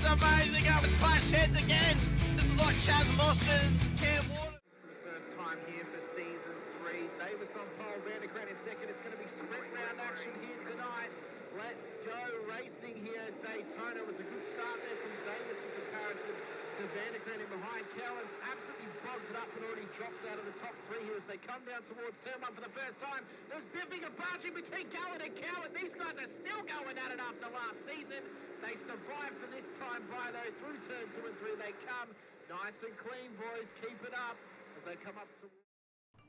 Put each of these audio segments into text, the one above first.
is amazing. Up, it's clash heads again. This is like Chaz Mostyn, Cam Water. For the first time here for season 3. Davis on pole, Vanderkran in second. It's going to be sprint round action here tonight. Let's go racing here at Daytona. It was a good start there from Davis in comparison to Vanderkran in behind. Cowan's absolutely bogged it up and already dropped out of the top 3 here as they come down towards turn 1 for the first time. There's biffing and barging between Gallen and Cowan. These guys are still going at it after last season. They survived for this time by though. Through turn 2 and 3 they come. Nice and clean, boys. Keep it up as they come up to...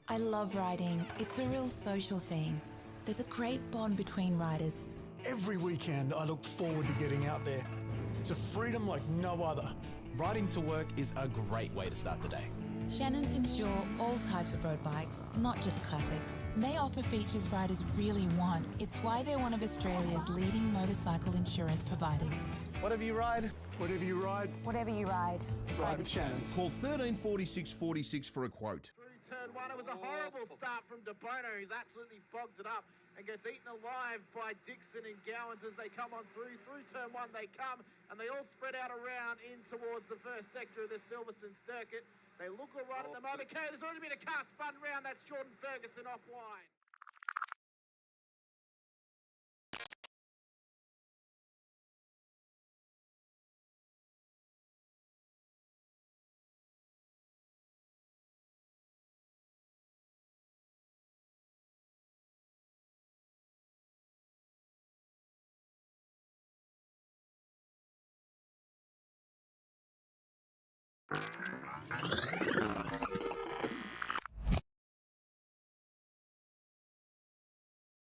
I love riding. It's a real social thing. There's a great bond between riders. Every weekend I look forward to getting out there. It's a freedom like no other. Riding to work is a great way to start the day. Shannons insure all types of road bikes, not just classics. They offer features riders really want. It's why they're one of Australia's leading motorcycle insurance providers. Whatever you ride, whatever you ride, Whatever you ride, ride with Shannons. Call 134646 for a quote. Through turn 1, it was a horrible start from De Bono. He's absolutely bogged it up and gets eaten alive by Dixon and Gowans as they come on through. Through turn 1 they come, and they all spread out around in towards the first sector of the Silverstone circuit. They look all right at the moment. Okay, there's already been a car spun round. That's Jordan Ferguson off wide.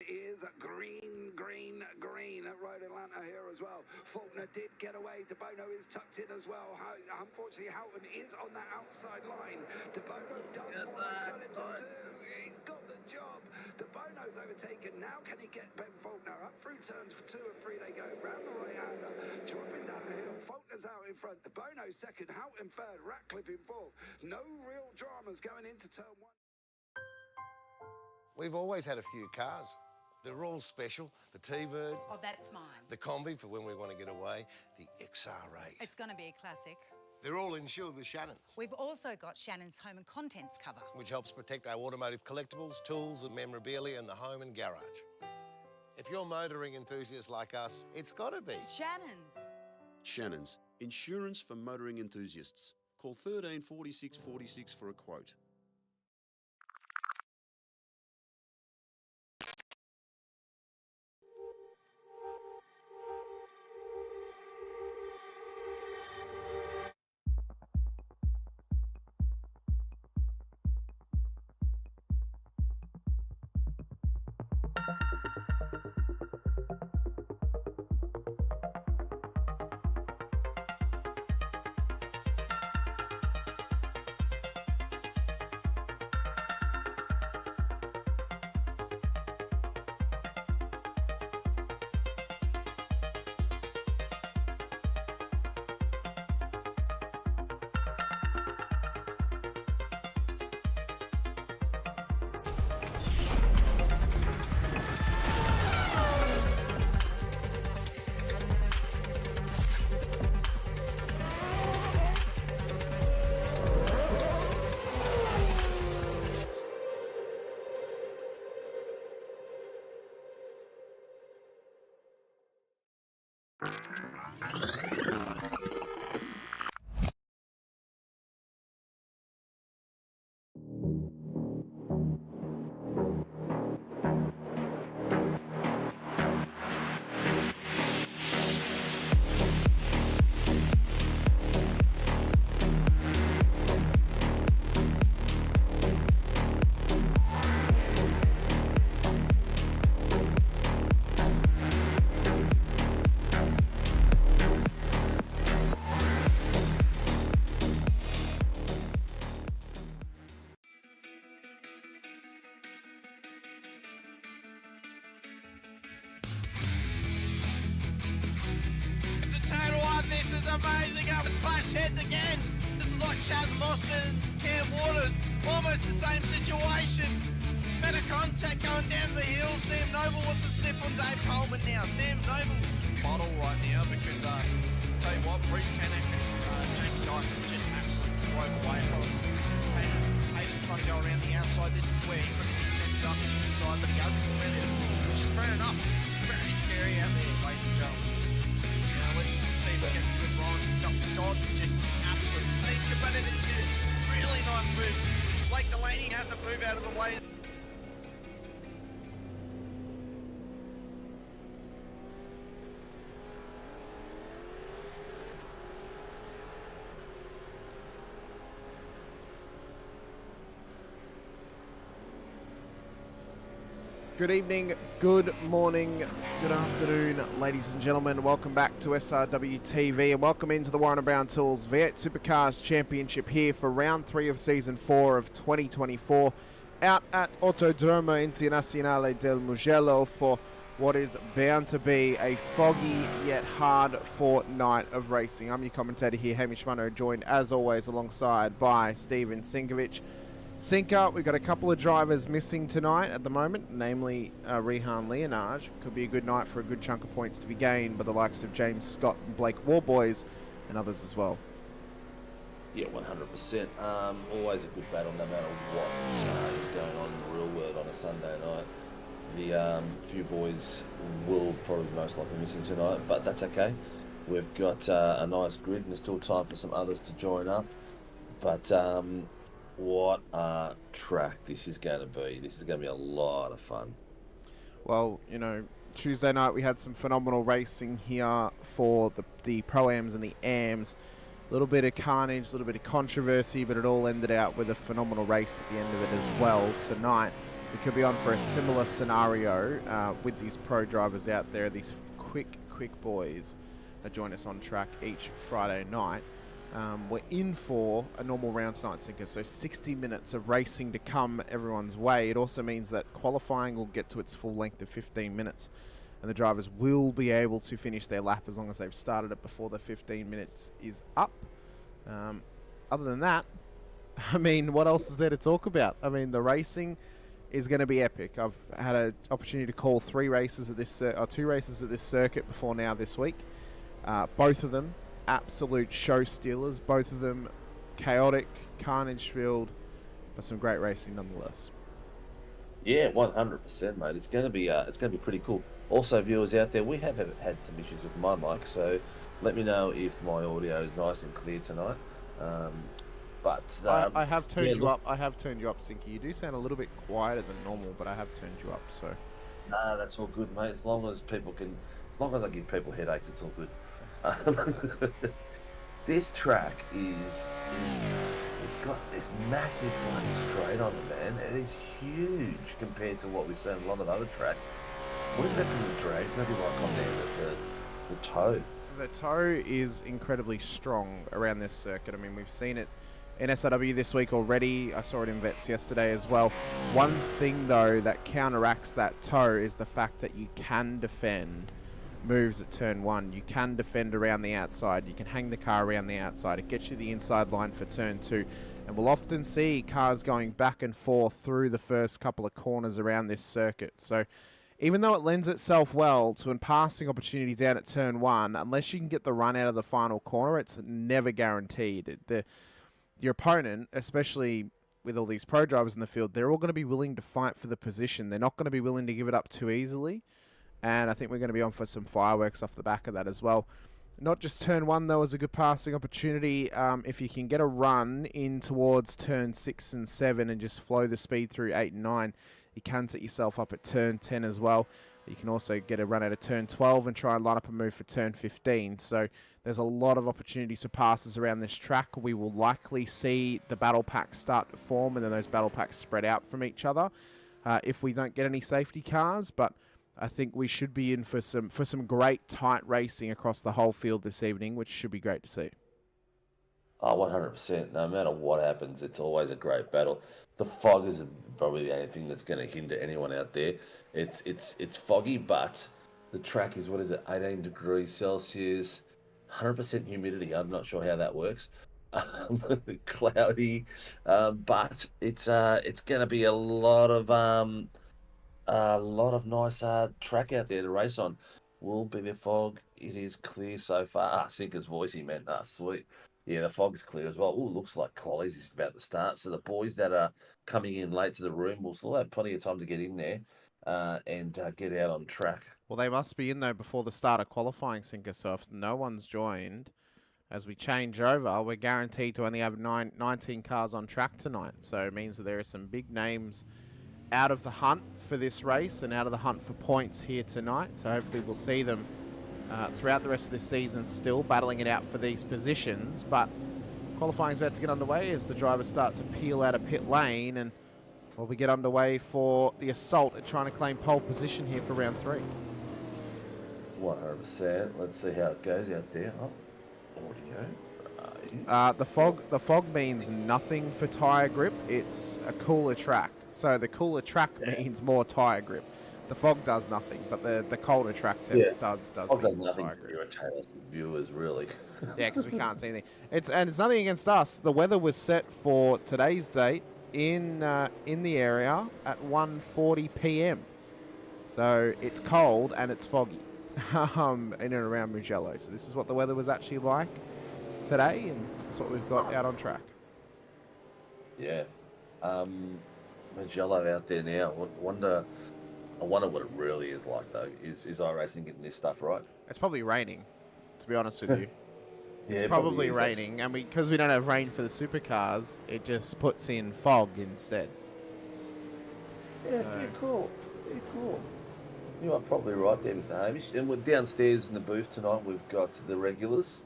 Is green at Road Atlanta here as well. Faulkner did get away. De Bono is tucked in as well. Unfortunately, Houghton is on that outside line. De Bono does want to turn it to twos. He's got the job. De Bono's overtaken. Now can he get Ben Faulkner up through turns 2 and 3? They go round the right-hander, dropping down the hill. Faulkner's out in front. De Bono second. Houghton third. Ratcliffe in fourth. No real dramas going into turn 1. We've always had a few cars. They're all special. The T-Bird. Oh, that's mine. The Combi for when we want to get away. The XR8. It's going to be a classic. They're all insured with Shannons, We've also got Shannon's home and contents cover. which helps protect our automotive collectibles, tools and memorabilia in the home and garage. If you're motoring enthusiasts like us, it's got to be. Shannon's. Shannons, insurance for motoring enthusiasts. Call 134646 for a quote. amazing. Up, it's clash heads again. This is like Chaz Mostyn, Cam Waters, almost the same situation. Better contact going down the hill. Sam Noble wants to sniff on Dave Coleman now. Sam Noble bottle right now because tell you what, Bruce Tannock and Jamie Dyke just absolutely drove away across. Hayden trying to go around the outside. This is where he could have just sent it up the inside, but he hasn't went it, which is fair enough. It's very scary out there, ladies and gentlemen. Let's see if we get a good run. Dodd's just absolutely competitive here. Really nice move. Blake Delaney had to move out of the way. Good evening, good morning, good afternoon, ladies and gentlemen. Welcome back to SRW TV and welcome into the Warren Brown Tools V8 Supercars Championship here for round 3 of season 4 of 2024 out at Autodromo Internazionale del Mugello for what is bound to be a foggy yet hard-fought night of racing. I'm your commentator here, Hamish Munro, joined as always alongside by Stephen Sinkovic. Sinker, we've got a couple of drivers missing tonight at the moment, namely Rehan Leonage. Could be a good night for a good chunk of points to be gained by the likes of James Scott and Blake Warboys and others as well. Yeah, 100%. Always a good battle no matter what is going on in the real world on a Sunday night. The few boys will probably most likely be missing tonight, but that's okay. We've got a nice grid and there's still time for some others to join up. But what a track this is going to be. This is going to be a lot of fun. Well, you know, Tuesday night we had some phenomenal racing here for the Pro-Ams and the AMs. A little bit of carnage, a little bit of controversy, but it all ended out with a phenomenal race at the end of it as well. Tonight, we could be on for a similar scenario with these pro drivers out there, these quick boys that join us on track each Friday night. We're in for a normal round tonight, Sinker, so 60 minutes of racing to come everyone's way. It also means that qualifying will get to its full length of 15 minutes, and the drivers will be able to finish their lap as long as they've started it before the 15 minutes is up. Other than that, I mean, what else is there to talk about? I mean, the racing is going to be epic. I've had an opportunity to call 2 races at this circuit before now this week. Both of them absolute show stealers, both of them chaotic, carnage-filled, but some great racing nonetheless. Yeah, 100%, mate. It's going to be pretty cool. Also, viewers out there, we have had some issues with my mic, so let me know if my audio is nice and clear tonight. I have turned you up. I have turned you up, Sinky. You do sound a little bit quieter than normal, but I have turned you up. So. Nah, that's all good, mate. As long as I give people headaches, it's all good. This track it's got this massive bloody straight on it, man. It is huge compared to what we've seen a lot of other tracks. What do you reckon the drag's going to be like on there, the toe? The toe is incredibly strong around this circuit. I mean, we've seen it in SRW this week already. I saw it in Vets yesterday as well. One thing, though, that counteracts that toe is the fact that you can defend moves at turn 1. You can defend around the outside. You can hang the car around the outside. It gets you the inside line for turn 2. And we'll often see cars going back and forth through the first couple of corners around this circuit. So even though it lends itself well to a passing opportunity down at turn 1, unless you can get the run out of the final corner, it's never guaranteed. Your opponent, especially with all these pro drivers in the field, they're all going to be willing to fight for the position. They're not going to be willing to give it up too easily. And I think we're going to be on for some fireworks off the back of that as well. Not just turn 1, though, is a good passing opportunity. If you can get a run in towards turn 6 and 7 and just flow the speed through 8 and 9, you can set yourself up at turn 10 as well. You can also get a run out of turn 12 and try and line up a move for turn 15. So there's a lot of opportunities for passes around this track. We will likely see the battle packs start to form and then those battle packs spread out from each other if we don't get any safety cars. But I think we should be in for some great tight racing across the whole field this evening, which should be great to see. Oh, 100%. No matter what happens, it's always a great battle. The fog is probably the only thing that's going to hinder anyone out there. It's foggy, but the track is, 18 degrees Celsius, 100% humidity. I'm not sure how that works. Cloudy, but it's going to be a lot of nice track out there to race on. will be the fog. It is clear so far. Sinker's voice, he meant. Sweet. Yeah, the fog's clear as well. Oh, looks like quality's just about to start. So the boys that are coming in late to the room will still have plenty of time to get in there and get out on track. Well, they must be in, though, before the start of qualifying, Sinker. So if no one's joined, as we change over, we're guaranteed to only have 19 cars on track tonight. So it means that there are some big names out of the hunt for this race and out of the hunt for points here tonight. So hopefully we'll see them throughout the rest of this season still battling it out for these positions. But qualifying is about to get underway as the drivers start to peel out of pit lane, and we get underway for the assault at trying to claim pole position here for round 3. 100%. Let's see how it goes out there. Audio. The fog means nothing for tyre grip. It's a cooler track. So the cooler track means more tyre grip. The fog does nothing, but the colder track does mean more tyre grip. Irritate us viewers, really. Yeah, because we can't see anything. It's nothing against us. The weather was set for today's date in the area at 1:40 p.m. So it's cold and it's foggy in and around Mugello. So this is what the weather was actually like today, and that's what we've got out on track. Yeah. Mugello out there now. I wonder what it really is like, though. Is iRacing getting this stuff right? It's probably raining, to be honest with you. Yeah, it's probably raining, and because we don't have rain for the supercars, it just puts in fog instead. Yeah, very cool. Very cool. You are probably right there, Mr. Hamish. And we're downstairs in the booth tonight. We've got the regulars.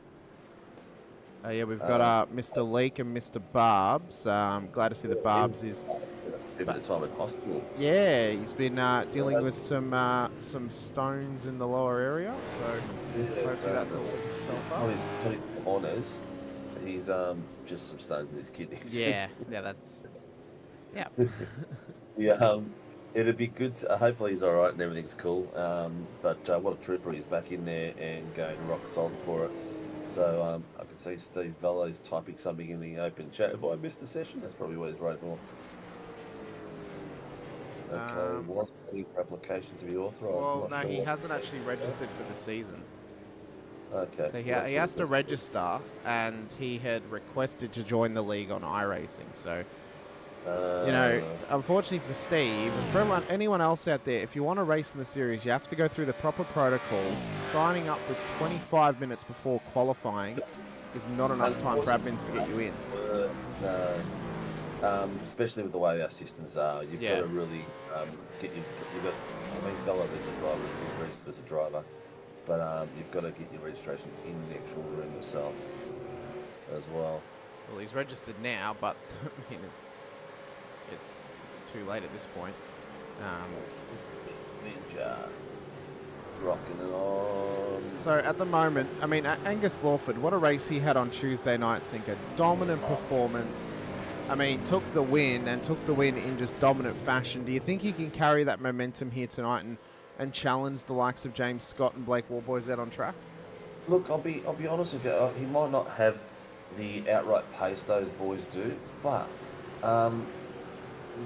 Yeah, we've got Mr. Leake and Mr. Barbs. Glad to see that Barbs is a bit of time in hospital. Yeah, he's been dealing with some stones in the lower area, so hopefully that's all fixed itself up. Honours, he's just some stones in his kidneys. Yeah, that's it'd be good. Hopefully he's all right and everything's cool. But what a trooper, he's back in there and going rock solid for it. So I can see Steve Vello's typing something in the open chat. Have I missed the session? That's probably what he's writing for. Okay, was waiting for application to be authorised. Well, no, he hasn't actually registered for the season. Okay. So he has to register, and he had requested to join the league on iRacing. So, unfortunately for Steve, and for anyone else out there, if you want to race in the series, you have to go through the proper protocols. Signing up with 25 minutes before qualifying is not enough time for admins to get you in. No. Especially with the way our systems are, you've got to really get your. Bella is a driver, he's registered as a driver, but you've got to get your registration in the actual room itself as well. Well, he's registered now, but I mean it's too late at this point. Ninja rocking it on. So at the moment, I mean, Angus Lawford, what a race he had on Tuesday night, Sinker. Dominant performance. I mean, took the win in just dominant fashion. Do you think he can carry that momentum here tonight and challenge the likes of James Scott and Blake Warboys out on track? Look, I'll be honest with you. He might not have the outright pace those boys do, but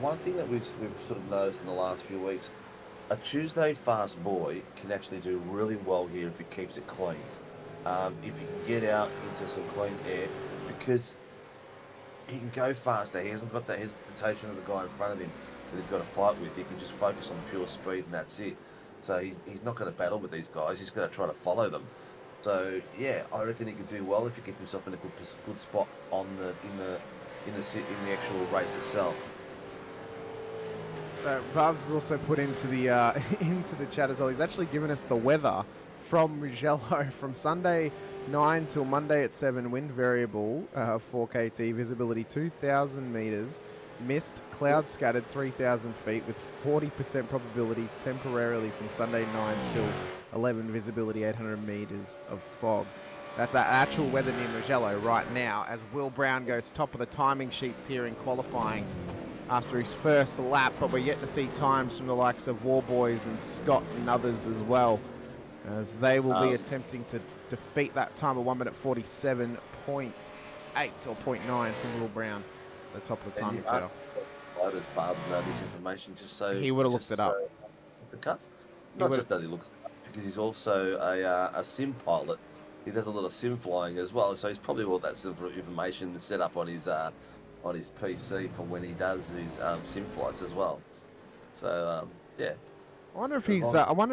one thing that we've sort of noticed in the last few weeks, a Tuesday fast boy can actually do really well here if he keeps it clean. If he can get out into some clean air, because he can go faster. He hasn't got that hesitation of the guy in front of him that he's got to fight with. He can just focus on pure speed and that's it. So he's not going to battle with these guys. He's going to try to follow them. So yeah, I reckon he could do well if he gets himself in a good spot in the actual race itself. So Barbs has also put into the into the chat as well. He's actually given us the weather from Mugello from Sunday 9 till Monday at 7. Wind variable 4KT, visibility 2,000 meters, mist, cloud scattered 3,000 feet with 40% probability temporarily from Sunday 9 till 11, visibility 800 meters of fog. That's our actual weather near Mugello right now as Will Brown goes top of the timing sheets here in qualifying after his first lap, but we're yet to see times from the likes of Warboys and Scott and others as well, as they will be attempting to defeat that time of 1 minute 47.8 or 0.9 from Will Brown at the top of the timing total. Why does Barb know this information? Just so he would have looked it up. The cuff? Not just that he looks it up, because he's also a sim pilot. He does a lot of sim flying as well, so he's probably all that sort of information set up on his PC for when he does his sim flights as well. So yeah. I wonder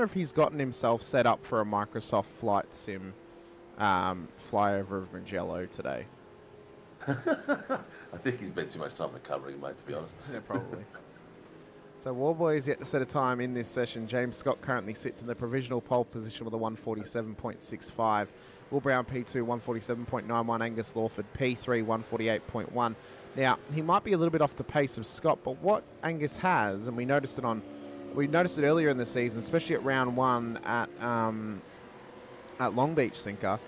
if he's gotten himself set up for a Microsoft Flight Sim flyover of Mugello today. I think he's spent too much time recovering, mate, to be honest. Yeah, probably. So Warboys yet to set a time in this session. James Scott currently sits in the provisional pole position with a 147.65. Will Brown P2 147.91. Angus Lawford P3 148.1. Now he might be a little bit off the pace of Scott, but what Angus has, and we noticed it earlier in the season, especially at round 1 at Long Beach Sinker.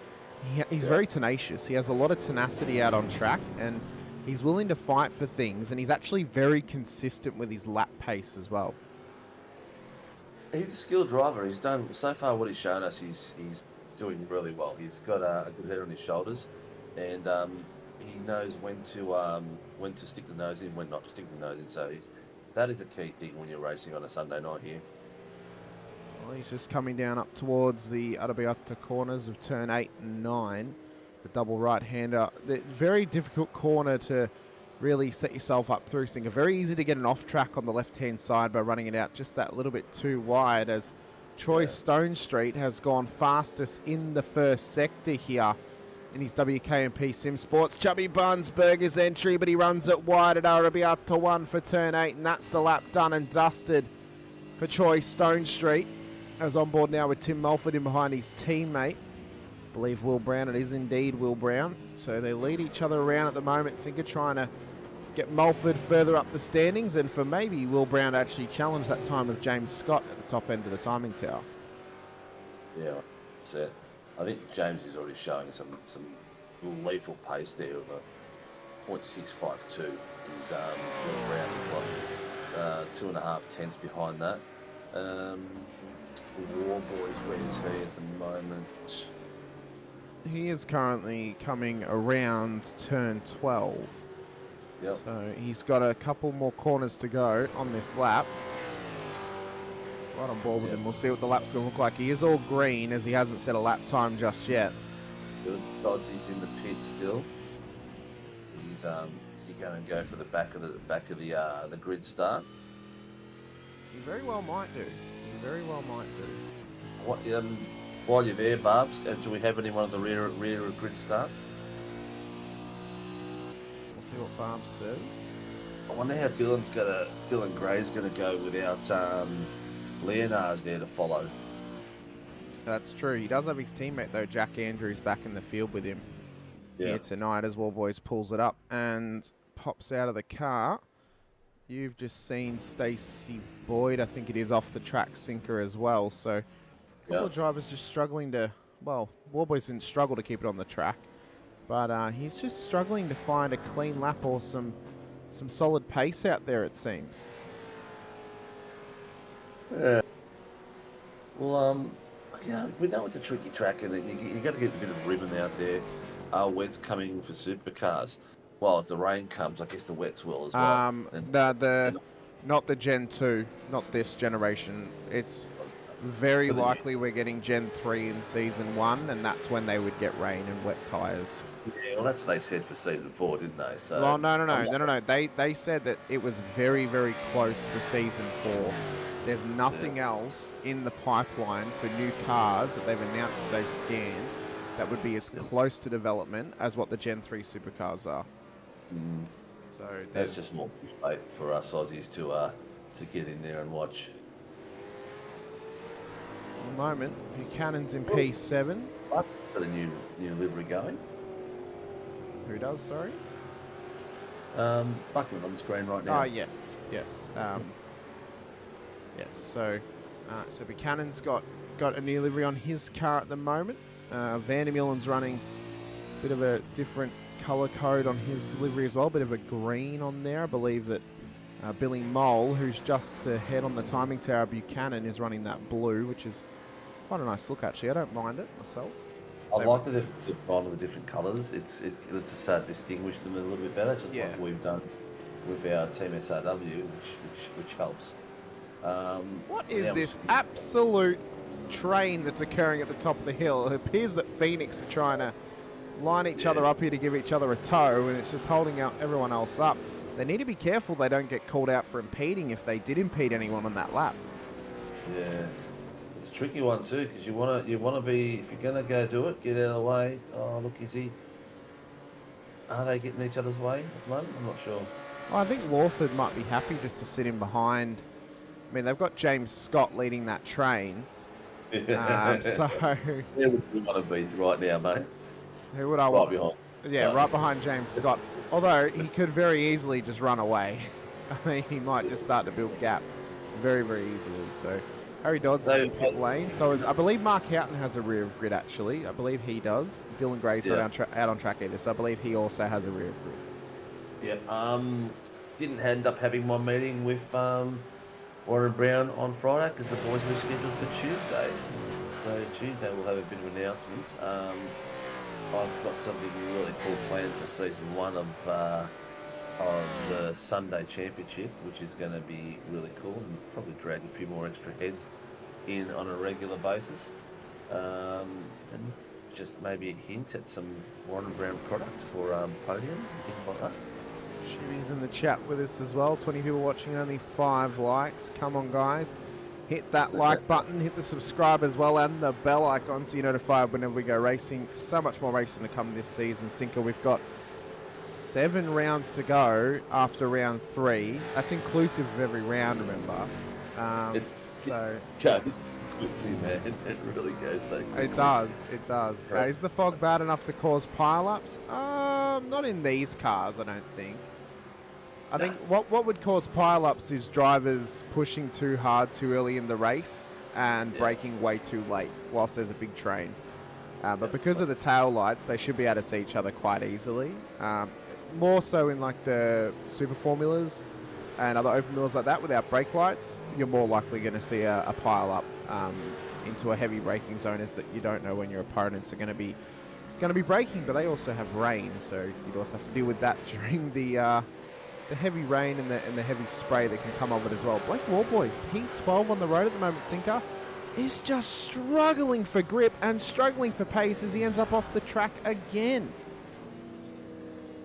He's very tenacious. He has a lot of tenacity out on track, and he's willing to fight for things, and he's actually very consistent with his lap pace as well. He's a skilled driver. He's done so far what he's shown us. He's doing really well. He's got a good head on his shoulders, and he knows when to stick the nose in, when not to stick the nose in. So that is a key thing when you're racing on a Sunday night here. Well, he's just coming down up towards the Arabiata corners of turn 8 and 9. The double right-hander. The very difficult corner to really set yourself up through Sinker. Very easy to get an off-track on the left-hand side by running it out just that little bit too wide, as Troy Stone Street has gone fastest in the first sector here in his WKMP Sim Sports. Chubby Buns, Burger's entry, but he runs it wide at Arabiata 1 for turn 8, and that's the lap done and dusted for Troy Stone Street. As on board now with Tim Mulford in behind his teammate. I believe Will Brown. It is indeed Will Brown. So they lead each other around at the moment. Sinker trying to get Mulford further up the standings, and for maybe Will Brown to actually challenge that time of James Scott at the top end of the timing tower. Yeah, so I think James is already showing some lethal pace there of a .652. He's Will Brown is what 2.5 tenths behind that. Warboys, where is he at the moment? He is currently coming around turn 12. Yep. So he's got a couple more corners to go on this lap. Right on board with him. We'll see what the lap's going to look like. He is all green, as he hasn't set a lap time just yet. Good. Dodsy's in the pit still. Is he going to go for the back of the grid start? He very well might do. He very well might do. What? While you're there, Barbs, do we have anyone at the rear of grid start? We'll see what Barbs says. I wonder how Dylan Gray's gonna go without Leonard's there to follow. That's true. He does have his teammate though, Jack Andrews, back in the field with him here tonight as Warboys pulls it up and pops out of the car. You've just seen Stacey Boyd, I think it is, off the track Sinker as well. So a couple of drivers just struggling to, well, Warboys didn't struggle to keep it on the track, but he's just struggling to find a clean lap or some solid pace out there, it seems. Yeah. Well, we know it's a tricky track, and you got to get a bit of ribbon out there. Wet's coming for supercars. Well, if the rain comes, I guess the wets will as well. Not the Gen 2, not this generation. It's very likely we're getting Gen 3 in Season 1, and that's when they would get rain and wet tyres. Yeah, well, that's what they said for Season 4, didn't they? So, well, no. They said that it was very, very close for Season 4. There's nothing else in the pipeline for new cars that they've announced that they've scanned that would be as close to development as what the Gen 3 supercars are. So that's just more space for us Aussies to get in there and watch. At the moment, Buchanan's in P7. Got a new livery going. Who does? Sorry. Buckman on the screen right now. Oh yes. So Buchanan's got a new livery on his car at the moment. Vandermeulen's running a bit of a different colour code on his livery as well, bit of a green on there. I believe that Billy Mole, who's just ahead on the timing tower, Buchanan, is running that blue, which is quite a nice look actually. I don't mind it myself. I like the different colours. It's to distinguish them a little bit better, just like we've done with our Team SRW, which helps. What is this absolute train that's occurring at the top of the hill. It appears that Phoenix are trying to line each other up here to give each other a tow, and it's just holding out everyone else up. They need to be careful they don't get called out for impeding if they did impede anyone on that lap. Yeah, it's a tricky one too, because you want to be, if you're gonna go do it, get out of the way. Oh, look, are they getting each other's way at the moment? I'm not sure. Well, I think Lawford might be happy just to sit in behind. I mean, they've got James Scott leading that train. So where would you want to be right now, mate? Who would I Right want? behind. Yeah, right behind James Scott. Although he could very easily just run away. I mean, he might just start to build gap very, very easily. So Harry Dodd's in pit lane. So I believe Mark Houghton has a rear of grid, actually. I believe he does. Dylan Gray's not out on track either, so I believe he also has a rear of grid. Yeah. Didn't end up having my meeting with Warren Brown on Friday because the boys were scheduled for Tuesday. So Tuesday we'll have a bit of announcements. I've got something really cool planned for season 1 of the Sunday Championship, which is going to be really cool and probably drag a few more extra heads in on a regular basis. And just maybe a hint at some Warren Brown products for podiums and things like that. Shimmy's in the chat with us as well. 20 people watching, only 5 likes. Come on, guys. Hit that like button, hit the subscribe as well, and the bell icon so you're notified whenever we go racing. So much more racing to come this season, Sinker. We've got 7 rounds to go after round 3. That's inclusive of every round, remember. Goes quickly, man. It really goes so quickly. It does. Is the fog bad enough to cause pile-ups? Not in these cars, I don't think. I think what would cause pile-ups is drivers pushing too hard too early in the race and braking way too late whilst there's a big train. But because of the tail lights, they should be able to see each other quite easily. More so in like the super formulas and other open wheels like that without brake lights, you're more likely going to see a pile-up into a heavy braking zone, as that you don't know when your opponents are going to be braking. But they also have rain, so you'd also have to deal with that during the heavy rain and the heavy spray that can come of it as well. Blake Warboys, P12 on the road at the moment, Sinker, is just struggling for grip and struggling for pace as he ends up off the track again.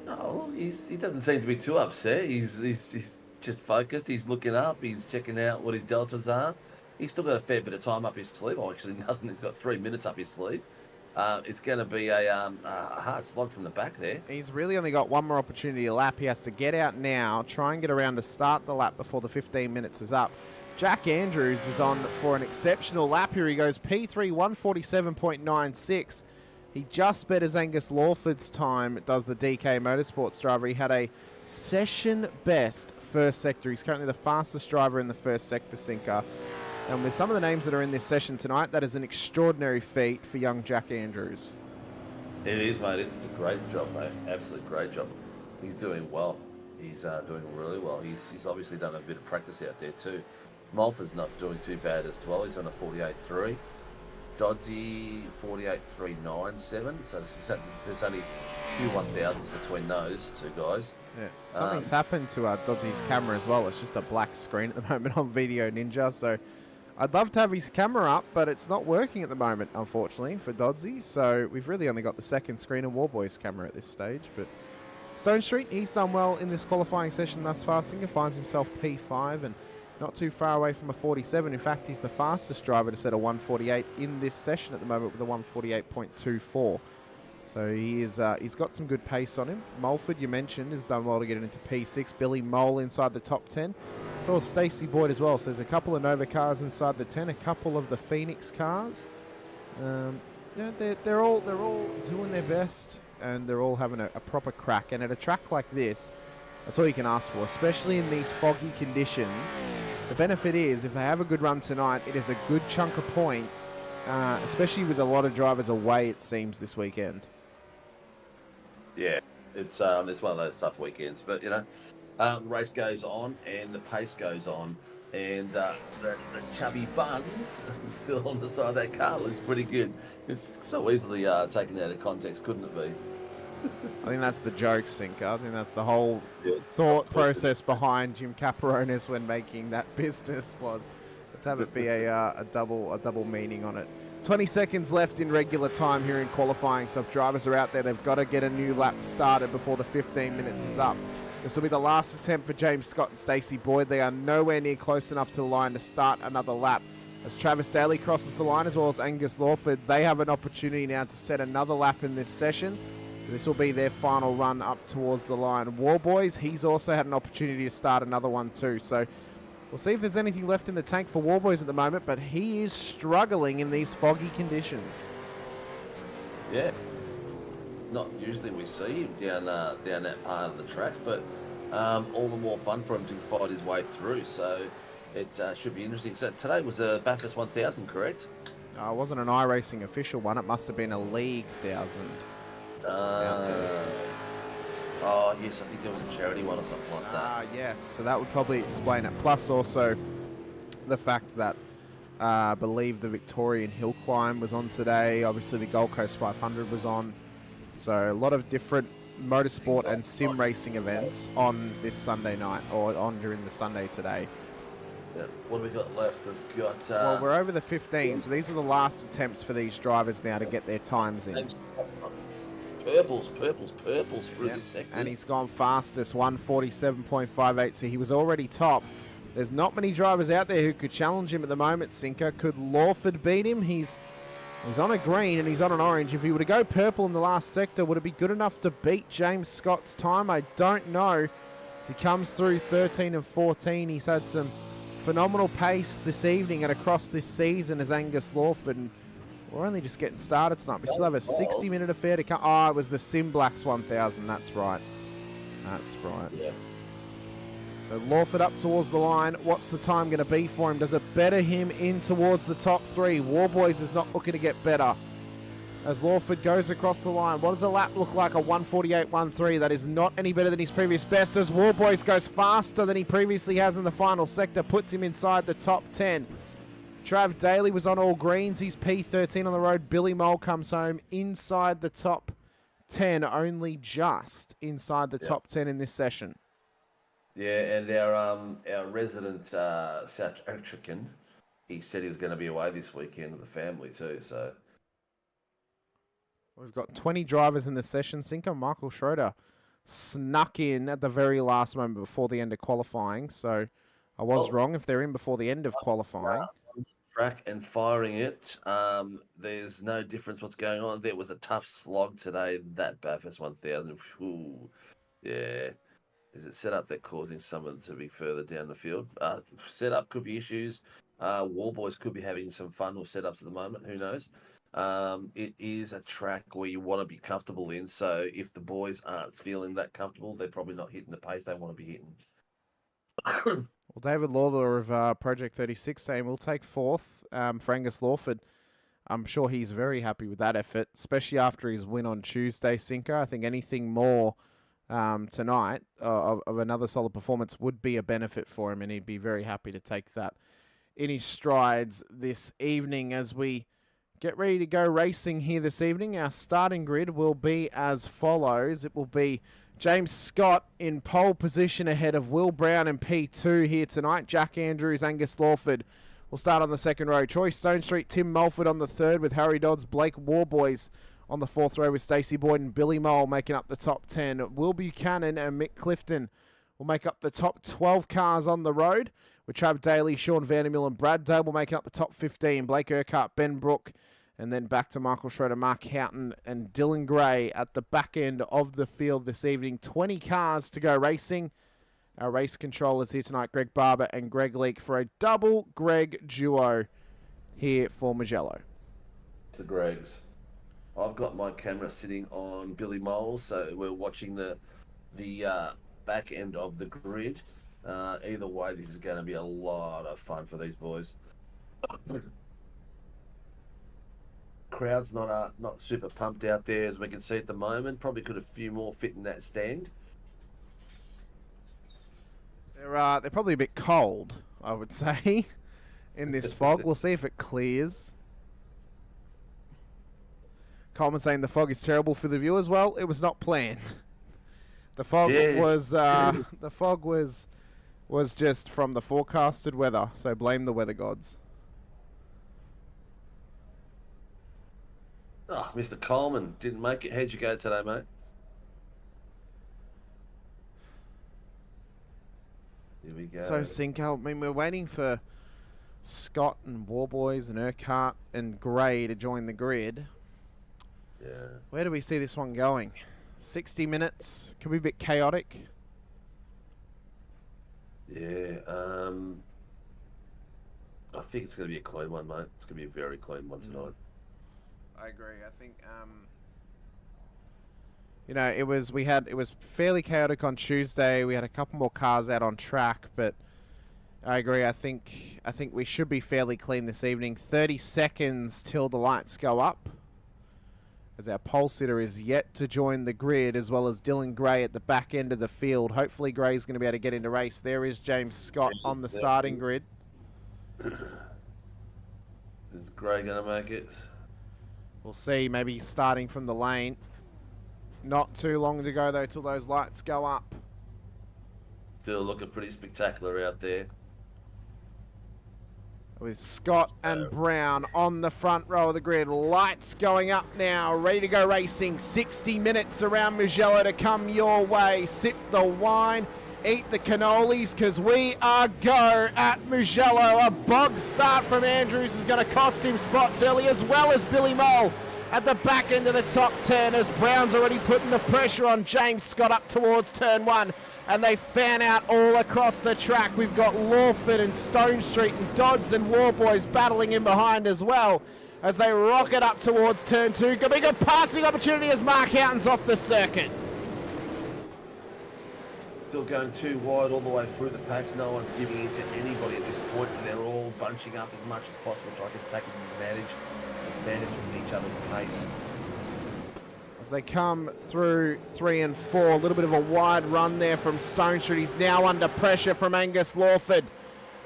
No, he doesn't seem to be too upset. He's just focused. He's looking up. He's checking out what his deltas are. He's still got a fair bit of time up his sleeve. Oh, actually, doesn't. He's got 3 minutes up his sleeve. It's going to be a hard slog from the back there. He's really only got one more opportunity to lap. He has to get out now, try and get around to start the lap before the 15 minutes is up. Jack Andrews is on for an exceptional lap here. He goes P3 147.96. He just betters Angus Lawford's time. It does the DK Motorsports driver. He had a session best first sector. He's currently the fastest driver in the first sector, Sinker. And with some of the names that are in this session tonight, that is an extraordinary feat for young Jack Andrews. It is, mate. It's a great job, mate. Absolutely great job. He's doing well. He's doing really well. He's obviously done a bit of practice out there too. Mulford's not doing too bad as well. He's on a 48.3. Doddsy 48.397. So there's only a few 1,000s between those two guys. Yeah, something's happened to Dodsy's camera as well. It's just a black screen at the moment on Video Ninja. So I'd love to have his camera up, but it's not working at the moment, unfortunately, for Dodsy. So we've really only got the second screen and Warboy's camera at this stage. But Stone Street, he's done well in this qualifying session thus far. Singer finds himself P5 and not too far away from a 47. In fact, he's the fastest driver to set a 148 in this session at the moment with a 148.24. So he's got some good pace on him. Mulford, you mentioned, has done well to get into P6. Billy Mole inside the top 10. As well as Stacey Boyd as well. So there's a couple of Nova cars inside the 10, a couple of the Phoenix cars. They're all doing their best, and they're all having a proper crack. And at a track like this, that's all you can ask for, especially in these foggy conditions. The benefit is, if they have a good run tonight, it is a good chunk of points, especially with a lot of drivers away, it seems, this weekend. Yeah, it's one of those tough weekends, but the race goes on and the pace goes on, and the chubby buns still on the side of that car looks pretty good. It's so easily taken out of context, couldn't it be? I think that's the joke, Sinker. I think that's the whole thought process behind Jim Caperones when making that business was Let's have it be a double meaning on it. 20 seconds left in regular time here in qualifying, so if drivers are out there, they've got to get a new lap started before the 15 minutes is up. This will be the last attempt for James Scott and Stacey Boyd. They are nowhere near close enough to the line to start another lap. As Travis Daly crosses the line, as well as Angus Lawford, they have an opportunity now to set another lap in this session. This will be their final run up towards the line. Warboys, he's also had an opportunity to start another one too, so we'll see if there's anything left in the tank for Warboys at the moment, but he is struggling in these foggy conditions. Yeah. Not usually we see him down that part of the track, but all the more fun for him to fight his way through, so it should be interesting. So today was a Bathurst 1000, correct? No, it wasn't an iRacing official one. It must have been a League 1000. Oh, yes, I think there was a charity one or something like that. Yes, so that would probably explain it. Plus also the fact that I believe the Victorian Hill Climb was on today. Obviously the Gold Coast 500 was on. So a lot of different motorsport and sim racing events on this Sunday night, or on during the Sunday today. Yeah. What have we got left? We've got... well, we're over the 15, so these are the last attempts for these drivers now to get their times in. Purples through this sector. And he's gone fastest, 147.58, so he was already top. There's not many drivers out there who could challenge him at the moment, Sinker. Could Lawford beat him? He's on a green and he's on an orange. If he were to go purple in the last sector, would it be good enough to beat James Scott's time? I don't know. As he comes through 13 and 14, he's had some phenomenal pace this evening and across this season as Angus Lawford. And we're only just getting started tonight. We still have a 60-minute affair to come. Oh, it was the Sim Blacks 1000. That's right. That's right. Yeah. So Lawford up towards the line. What's the time going to be for him? Does it better him in towards the top three? Warboys is not looking to get better. As Lawford goes across the line, what does a lap look like? A 148.13. That is not any better than his previous best, as Warboys goes faster than he previously has in the final sector, puts him inside the top 10. Trav Daly was on all greens. He's P13 on the road. Billy Mole comes home inside the top 10, only just inside the top 10 in this session. Yeah, and our resident South African, he said he was going to be away this weekend with the family too, so... We've got 20 drivers in the session. Sinker, Michael Schroeder snuck in at the very last moment before the end of qualifying, so I was wrong if they're in before the end of qualifying. Track and firing it. There's no difference what's going on. There was a tough slog today, that Bathurst 1000. Ooh, yeah. Is it setup that causing some of it to be further down the field? Setup could be issues. Warboys could be having some fun with setups at the moment. Who knows? It is a track where you want to be comfortable in. So if the boys aren't feeling that comfortable, they're probably not hitting the pace they want to be hitting. Well, David Lawler of Project 36 saying we'll take fourth for Angus Lawford. I'm sure he's very happy with that effort, especially after his win on Tuesday, Sinker. I think anything more tonight of another solid performance would be a benefit for him, and he'd be very happy to take that in his strides this evening as we get ready to go racing here this evening. Our starting grid will be as follows. It will be James Scott in pole position ahead of Will Brown in P2 here tonight. Jack Andrews, Angus Lawford will start on the second row. Troy Stone Street, Tim Mulford on the third with Harry Dodds, Blake Warboys on the fourth row with Stacey Boyd and Billy Mole making up the top 10. Will Buchanan and Mick Clifton will make up the top 12 cars on the road, with Trav Daly, Sean Vandermill and Brad Dable making up the top 15. Blake Urquhart, Ben Brook, and then back to Michael Schroeder, Mark Houghton and Dylan Gray at the back end of the field this evening. 20 cars to go racing. Our race controllers here tonight, Greg Barber and Greg Leake, for a double Greg duo here for Mugello. The Gregs. I've got my camera sitting on Billy Mole, so we're watching the back end of the grid. Either way, this is going to be a lot of fun for these boys. Crowd's not super pumped out there as we can see at the moment. Probably could have a few more fit in that stand. They're probably a bit cold, I would say, in this fog. We'll see if it clears. Coleman saying the fog is terrible for the viewers. Well, it was not planned. The fog was was just from the forecasted weather, so blame the weather gods. Oh, Mr. Coleman didn't make it. How'd you go today, mate? Here we go. So, Cinco, I mean, we're waiting for Scott and Warboys and Urquhart and Gray to join the grid. Yeah. Where do we see this one going? 60 minutes? Could be a bit chaotic. Yeah, I think it's going to be a clean one, mate. It's going to be a very clean one tonight. I agree. I think, you know, it was fairly chaotic on Tuesday. We had a couple more cars out on track, but I agree. I think we should be fairly clean this evening. 30 seconds till the lights go up, as our pole sitter is yet to join the grid, as well as Dylan Gray at the back end of the field. Hopefully Gray's going to be able to get into race. There is James Scott on the starting grid. Is Gray going to make it? We'll see. Maybe starting from the lane. Not too long to go, though, till those lights go up. Still looking pretty spectacular out there. With Scott and Brown on the front row of the grid. Lights going up now. Ready to go racing. 60 minutes around Mugello to come your way. Sip the wine. Eat the cannolis, because we are go at Mugello. A bog start from Andrews is going to cost him spots early, as well as Billy Mole at the back end of the top 10, as Brown's already putting the pressure on James Scott up towards turn 1. And they fan out all across the track. We've got Lawford and Stone Street and Dodds and Warboys battling in behind as well, as they rocket up towards turn 2. Could be a good passing opportunity as Mark Houghton's off the circuit. Still going too wide all the way through the packs. No one's giving in to anybody at this point, and they're all bunching up as much as possible, trying to take advantage of each other's pace. As they come through 3 and 4, a little bit of a wide run there from Stone Street. He's now under pressure from Angus Lawford.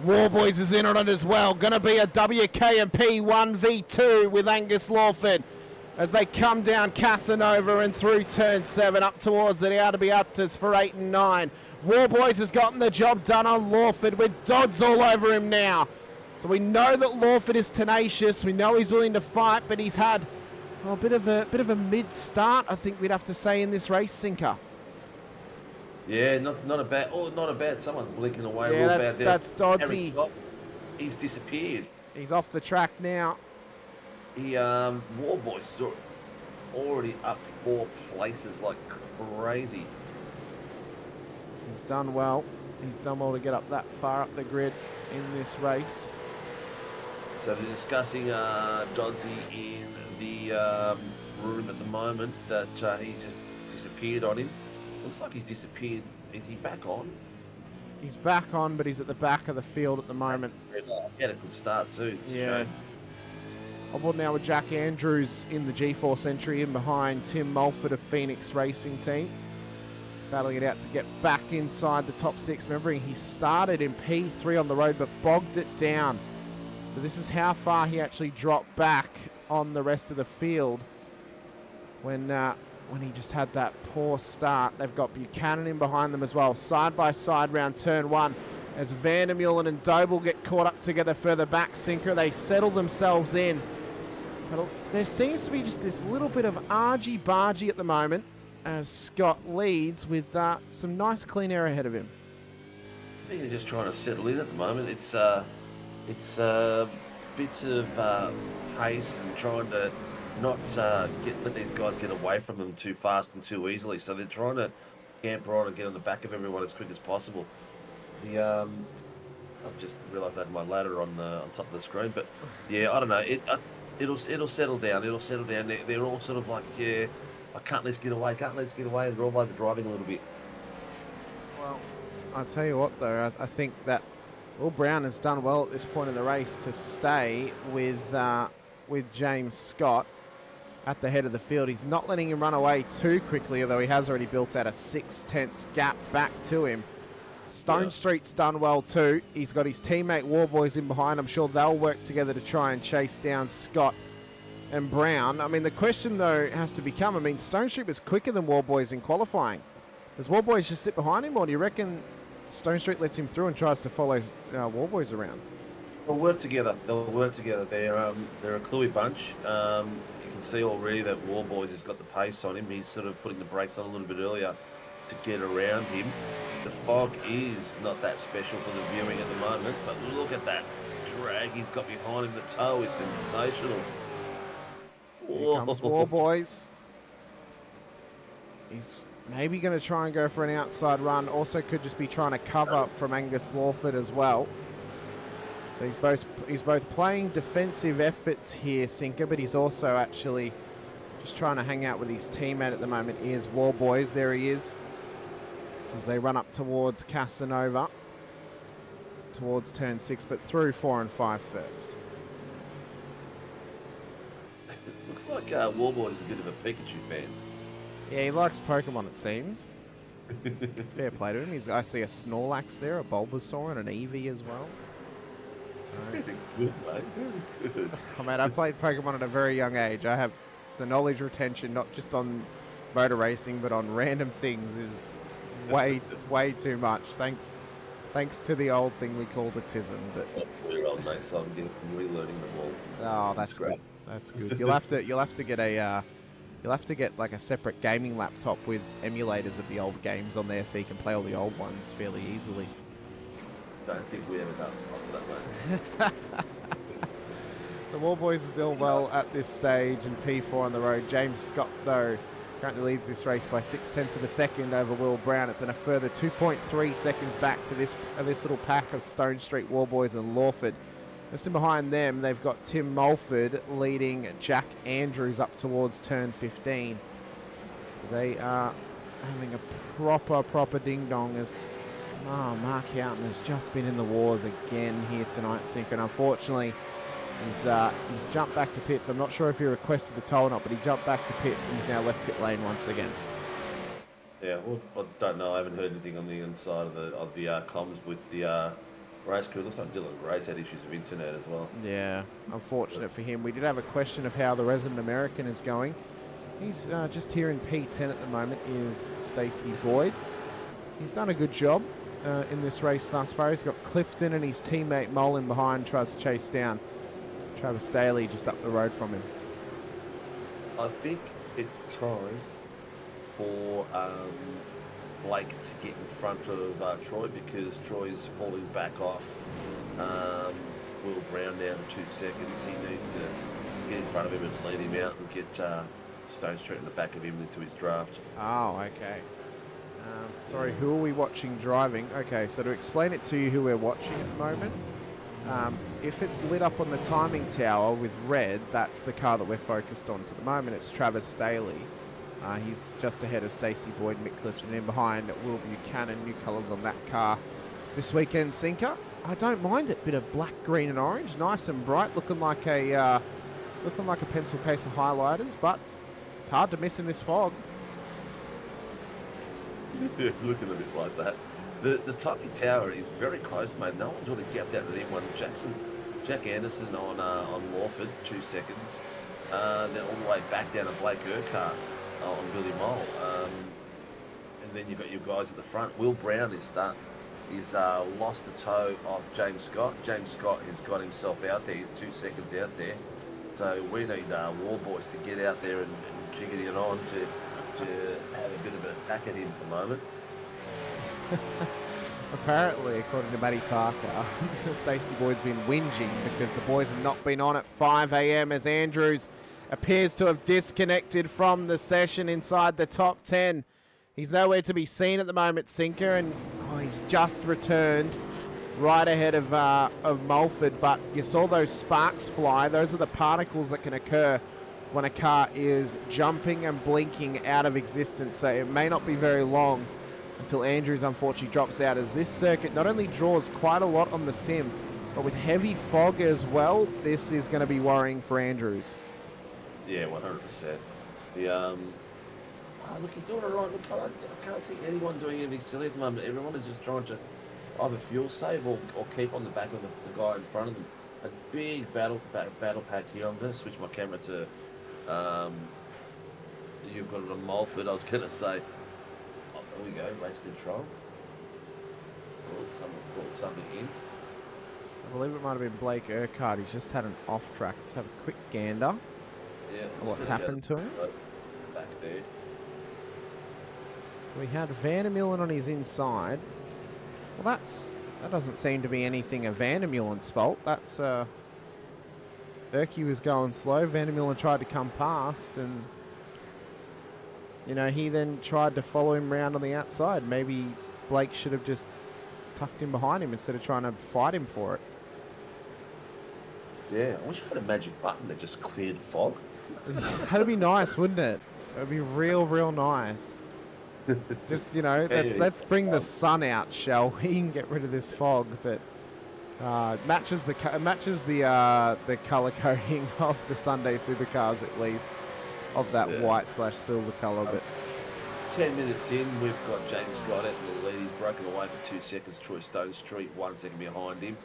Warboys is in on it as well. Going to be a WKMP 1v2 with Angus Lawford as they come down Casanova and through turn 7 up towards the Outer Beatas for 8 and 9. Warboys has gotten the job done on Lawford with Dodds all over him now. So we know that Lawford is tenacious. We know he's willing to fight, but he's had a bit of a mid-start, I think we'd have to say, in this race, Sinker. Yeah, not a bad. Someone's blinking away. Yeah, real bad there. that's Doddsy. He's disappeared. He's off the track now. Warboys is already up 4 places like crazy. He's done well. He's done well to get up that far up the grid in this race. So they're discussing Doddsy in the room at the moment that he just disappeared on him. Looks like he's disappeared. Is he back on? He's back on, but he's at the back of the field at the moment. He had a good start too. Yeah. On board now with Jack Andrews in the G-Force entry, in behind Tim Mulford of Phoenix Racing Team. Battling it out to get back inside the top 6. Remembering he started in P3 on the road but bogged it down. So this is how far he actually dropped back on the rest of the field when he just had that poor start. They've got Buchanan in behind them as well. Side by side round turn 1 as Vandermeulen and Doble get caught up together further back. Sinker, they settle themselves in. But there seems to be just this little bit of argy-bargy at the moment as Scott leads with some nice clean air ahead of him. I think they're just trying to settle in at the moment. It's bits of pace and trying to not let these guys get away from them too fast and too easily. So they're trying to camper on and get on the back of everyone as quick as possible. I've just realised I had my ladder on top of the screen, but yeah, I don't know. It'll settle down. It'll settle down. They're all sort of like, yeah, I can't let us get away. They're all over driving a little bit. Well, I'll tell you what though, I think that Will Brown has done well at this point in the race to stay with James Scott at the head of the field. He's not letting him run away too quickly, although he has already built out a 6/10 gap back to him. Stone Street's done well too. He's got his teammate Warboys in behind. I'm sure they'll work together to try and chase down Scott and Brown. I mean, the question though has to become, Stone Street was quicker than Warboys in qualifying. Does Warboys just sit behind him, or do you reckon Stone Street lets him through and tries to follow Warboys around. They'll work together. They'll work together. They're a cluey bunch. You can see already that Warboys has got the pace on him. He's sort of putting the brakes on a little bit earlier to get around him. The fog is not that special for the viewing at the moment, but look at that drag he's got behind him. The toe is sensational. Here comes Warboys. He's maybe going to try and go for an outside run. Also could just be trying to cover from Angus Lawford as well. So he's both playing defensive efforts here, Sinker, but he's also actually just trying to hang out with his teammate at the moment. Here's Warboys. There he is. As they run up towards Casanova. Towards turn 6, but through 4 and 5 first. Looks like Warboys is a bit of a Pikachu fan. Yeah, he likes Pokemon, it seems. Fair play to him. I see a Snorlax there, a Bulbasaur, and an Eevee as well. Very good, mate. Very good. Oh, mate, I played Pokemon at a very young age. I have the knowledge retention, not just on motor racing, but on random things, is way too much. Thanks to the old thing we called autism. But we're old, mate, so I'm relearning them all. Oh, that's good. That's good. You'll have to get a you'll have to get like a separate gaming laptop with emulators of the old games on there, so you can play all the old ones fairly easily. Don't think we ever done that, mate. So Warboys is doing well at this stage in P4 on the road. James Scott, though, currently leads this race by 0.6 of a second over Will Brown. It's in a further 2.3 seconds back to this little pack of Stone Street, Warboys and Lawford. Just in behind them, they've got Tim Mulford leading Jack Andrews up towards turn 15. So they are having a proper ding-dong as Mark Houghton has just been in the wars again here tonight, Sinker, and unfortunately he's jumped back to pits. I'm not sure if he requested the toll or not, but he jumped back to pits and he's now left pit lane once again. Yeah, well, I don't know. I haven't heard anything on the inside of the comms with the race crew. It looks like Dylan Grace had issues with internet as well. Yeah, unfortunate for him. We did have a question of how the resident American is going. He's just here in P10 at the moment is Stacey Boyd. He's done a good job in this race thus far. He's got Clifton and his teammate Mullen behind, tries to chase down Travis Daly just up the road from him. I think it's time for Blake to get in front of Troy, because Troy's falling back off Will Brown down to 2 seconds. He needs to get in front of him and lead him out and get Stone Street in the back of him into his draft. Oh, okay. Sorry, who are we watching driving? Okay, so to explain it to you who we're watching at the moment, if it's lit up on the timing tower with red, that's the car that we're focused on. So at the moment it's Travis Daly. He's just ahead of Stacey Boyd, Mick Clifton, in behind Will Buchanan. New colours on that car this weekend, Sinker. I don't mind it. Bit of black, green, and orange, nice and bright, looking like a pencil case of highlighters. But it's hard to miss in this fog. Looking a bit like that. The timing tower is very close, mate. No one's really gapped out at anyone. Jack Anderson on Lawford, 2 seconds. Then all the way back down to Blake Urquhart on Billy Mole. And then you've got your guys at the front. Will Brown is lost the toe off James Scott. James Scott has got himself out there. He's 2 seconds out there. So we need Warboys to get out there and jigger it on to have a bit of an attack at him at the moment. Apparently, according to Matty Parker, Stacey Boyd's been whinging because the boys have not been on at 5 a.m. as Andrews appears to have disconnected from the session inside the top 10. He's nowhere to be seen at the moment, Sinker, and he's just returned right ahead of Mulford. But you saw those sparks fly. Those are the particles that can occur when a car is jumping and blinking out of existence. So it may not be very long until Andrews unfortunately drops out, as this circuit not only draws quite a lot on the sim, but with heavy fog as well, this is going to be worrying for Andrews. Yeah, 100%. Look, he's doing it right. Look, I can't see anyone doing anything silly at the moment. Everyone is just trying to either fuel save or keep on the back of the guy in front of them. A big battle pack here. I'm going to switch my camera to you've got it on Mulford. I was going to say, there we go, race control. Oh, someone's brought something in. I believe it might have been Blake Urquhart. He's just had an off track. Let's have a quick gander. Yeah. What's happened to him? Back there. So we had Vandermeulen on his inside. Well, that doesn't seem to be anything of Vandermeulen's fault. That's Urquhart was going slow. Vandermeulen tried to come past, and you know, he then tried to follow him round on the outside. Maybe Blake should have just tucked him behind him instead of trying to fight him for it. Yeah, I wish I had a magic button that just cleared fog. That'd be nice, wouldn't it? It'd be real nice. Just, you know, let's bring the sun out, shall we, and get rid of this fog. But matches the color coding of the Sunday Supercars, at least, of that white/silver color. But 10 minutes in, we've got James Scott out in the lead. He's broken away for 2 seconds. Troy Stone Street 1 second behind him.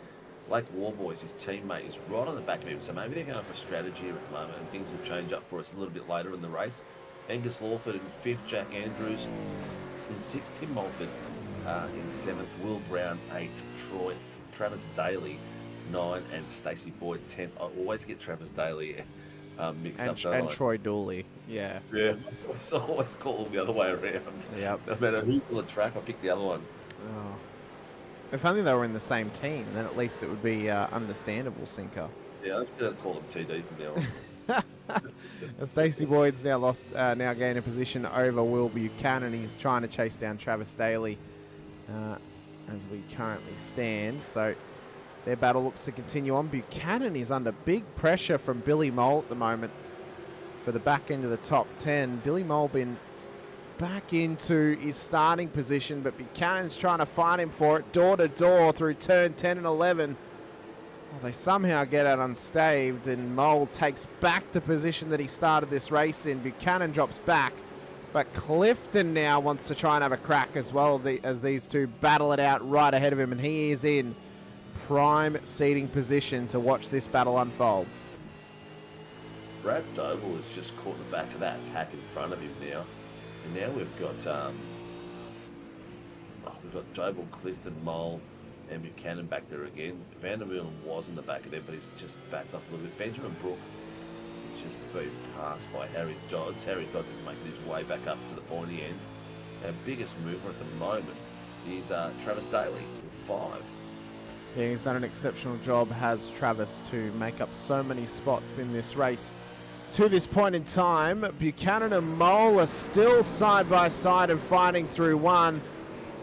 Blake Warboys, his teammate, is right on the back of him. So maybe they're going for strategy here at the moment, and things will change up for us a little bit later in the race. Angus Lawford in 5th, Jack Andrews in 6th, Tim Mulford in 7th, Will Brown 8th, Troy, Travis Daly 9, and Stacey Boyd 10th. I always get Travis Daly mixed up. And Troy Dooley, yeah. Yeah, I always call them the other way around. Yep. No matter who's on the track, I pick the other one. Oh. If only they were in the same team, then at least it would be understandable, Sinker. Yeah, I'm just going to call them TD from now on. Stacey Boyd's now gained a position over Will Buchanan. He's trying to chase down Travis Daly as we currently stand. So their battle looks to continue on. Buchanan is under big pressure from Billy Mole at the moment for the back end of the top 10. Billy Mole been back into his starting position, but Buchanan's trying to fight him for it door to door through turn 10 and 11. Well, they somehow get out unstaved, and Mole takes back the position that he started this race in. Buchanan drops back, but Clifton now wants to try and have a crack as well as these two battle it out right ahead of him, and he is in prime seating position to watch this battle unfold. Brad Doble has just caught the back of that pack in front of him now, and now we've got Doble, Clifton, Mole, and Buchanan back there again. Vandermeulen was in the back of them, but he's just backed off a little bit. Benjamin Brook just been passed by Harry Dodds. Harry Dodds is making his way back up to the pointy end. Our biggest mover at the moment is Travis Daly with 5. Yeah, he's done an exceptional job, has Travis, to make up so many spots in this race. To this point in time, Buchanan and Mole are still side by side and fighting through one.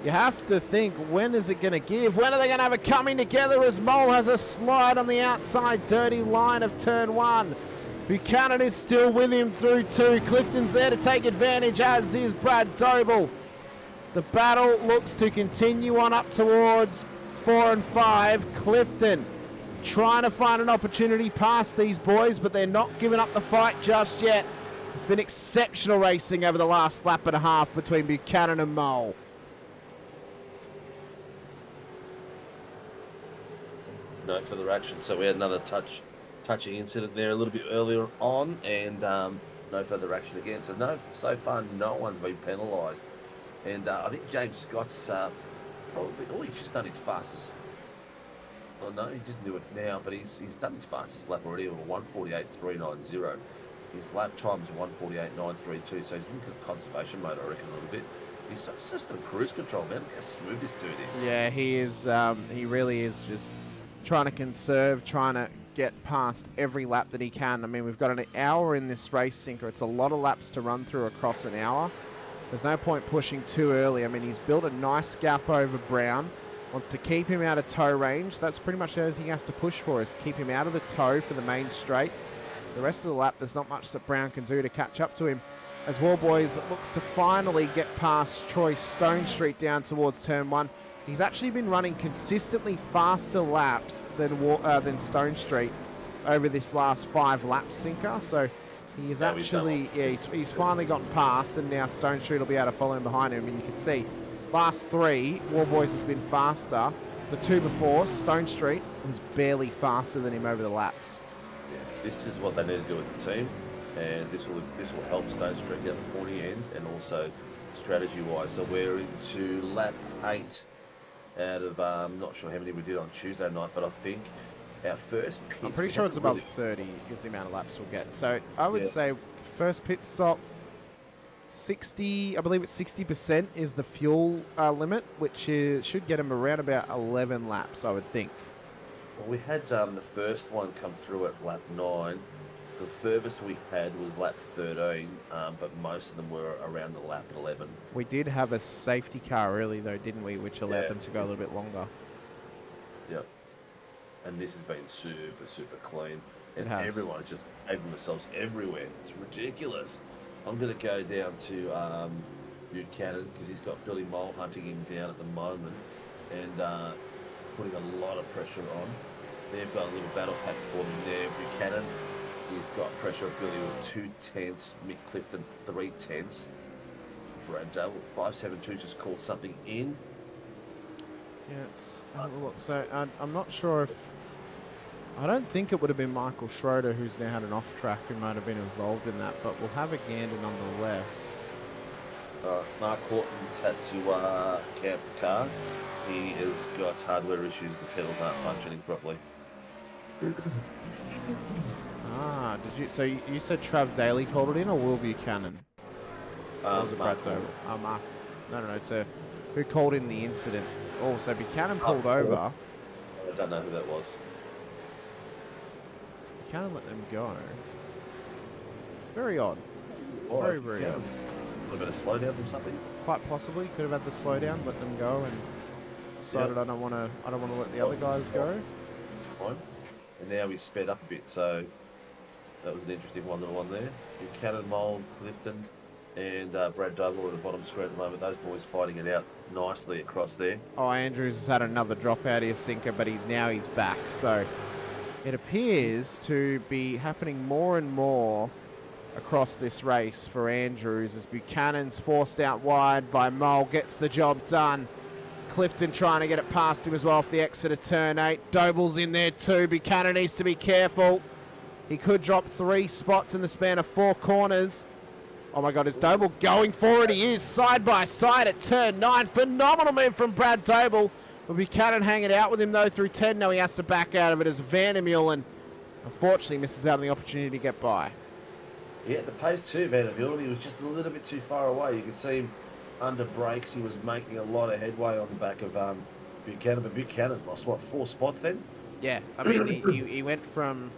You have to think, when is it going to give? When are they going to have it coming together as Mole has a slide on the outside dirty line of turn 1? Buchanan is still with him through 2. Clifton's there to take advantage, as is Brad Doble. The battle looks to continue on up towards 4 and 5. Clifton trying to find an opportunity past these boys, but they're not giving up the fight just yet. It's been exceptional racing over the last lap and a half between Buchanan and Mole. No further action, so we had another touching incident there a little bit earlier on, and no further action again. So far no one's been penalised, and I think James Scott's probably he's just done his fastest. Well, no, he doesn't do it now, but he's done his fastest lap already with a 1:48.390. His lap time's 1:48.932, so he's in conservation mode, I reckon, a little bit. He's just on cruise control, man. Look how smooth this dude is. Yeah, he is. He really is just trying to conserve, trying to get past every lap that he can. I mean, we've got an hour in this race, Sinker. It's a lot of laps to run through across an hour. There's no point pushing too early. I mean, he's built a nice gap over Brown. Wants to keep him out of tow range. That's pretty much the only thing he has to push for, is keep him out of the tow for the main straight. The rest of the lap, there's not much that Brown can do to catch up to him. As Warboys looks to finally get past Troy Stone Street down towards turn 1. He's actually been running consistently faster laps than Stone Street over this last 5 laps, Sinker. So he is he's finally gotten past, and now Stone Street will be able to follow him behind him. And you can see, last 3, Warboys has been faster. The 2 before, Stone Street was barely faster than him over the laps. Yeah, this is what they need to do as a team, and this will help Stone Street get the pointy end, and also strategy-wise. So we're into lap 8. out of, not sure how many we did on Tuesday night, but I think our first pit... I'm pretty sure it's above 30 is the amount of laps we'll get. So I would say first pit stop, 60, I believe it's 60% is the fuel limit, which should get him around about 11 laps, I would think. Well, we had the first one come through at lap 9. The furthest we had was lap 13, but most of them were around the lap 11. We did have a safety car early though, didn't we? Which allowed them to go a little bit longer. Yep. And this has been super, super clean. It And has. everyone's just behaving themselves everywhere. It's ridiculous. I'm going to go down to Buchanan because he's got Billy Mole hunting him down at the moment and putting a lot of pressure on. They've got a little battle pack forming there. Buchanan, he's got pressure of Billy with 2 tenths. Mick Clifton 3 tenths. Brad Dale 572 just called something in. Yeah, it's look. So I'm not sure if I don't think it would have been Michael Schroeder who's now had an off track who might have been involved in that, but we'll have a gander nonetheless. Mark Horton's had to camp the car. He has got hardware issues. The pedals aren't functioning properly. Did you? So you said Trav Daly called it in, or Will Buchanan? Or was it Brad Dover? Mark. No. To who called in the incident? Oh, so Buchanan pulled over. I don't know who that was. Buchanan let them go. Very odd. Very odd. A little bit of slowdown from something. Quite possibly could have had the slowdown, let them go, and decided I don't want to let the other guys go. Fine. And now we sped up a bit, so that was an interesting one. Little one there. Buchanan, Mole, Clifton, and Brad Dover at the bottom square at the moment. Those boys fighting it out nicely across there. Oh, Andrews has had another drop out here, Sinker, but now he's back. So it appears to be happening more and more across this race for Andrews as Buchanan's forced out wide by Mole, gets the job done. Clifton trying to get it past him as well off the exit of turn 8. Doble's in there too. Buchanan needs to be careful. He could drop 3 spots in the span of 4 corners. Oh my God, is Doble going for it? He is side by side at turn 9. Phenomenal move from Brad Doble. But Buchanan hanging out with him though through 10. Now he has to back out of it as Vandermeulen unfortunately misses out on the opportunity to get by. Yeah, the pace too, Vandermeulen. He was just a little bit too far away. You could see him under brakes. He was making a lot of headway on the back of Buchanan. But Buchanan's lost, what, 4 spots then? Yeah, I mean, he went from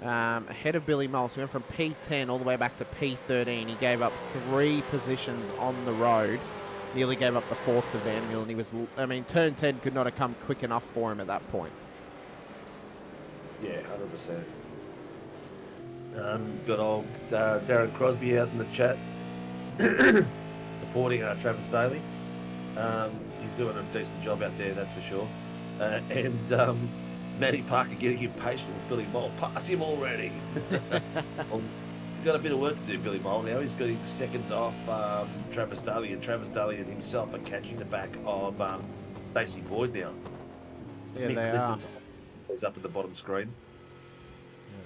ahead of Billy Mole, so he went from P10 all the way back to P13. He gave up 3 positions on the road. Nearly gave up the 4th to Vandermeulen. He was, I mean, turn 10 could not have come quick enough for him at that point. Yeah, 100%. Got old Darren Crosby out in the chat supporting Travis Daly. He's doing a decent job out there, that's for sure. And Matty Parker getting impatient with Billy Mole. Pass him already. Well, he's got a bit of work to do, Billy Mole. Now he's got his second off Travis Daly, and Travis Daly and himself are catching the back of Stacey Boyd now. Yeah, Mick they Clifton's He's up at the bottom screen.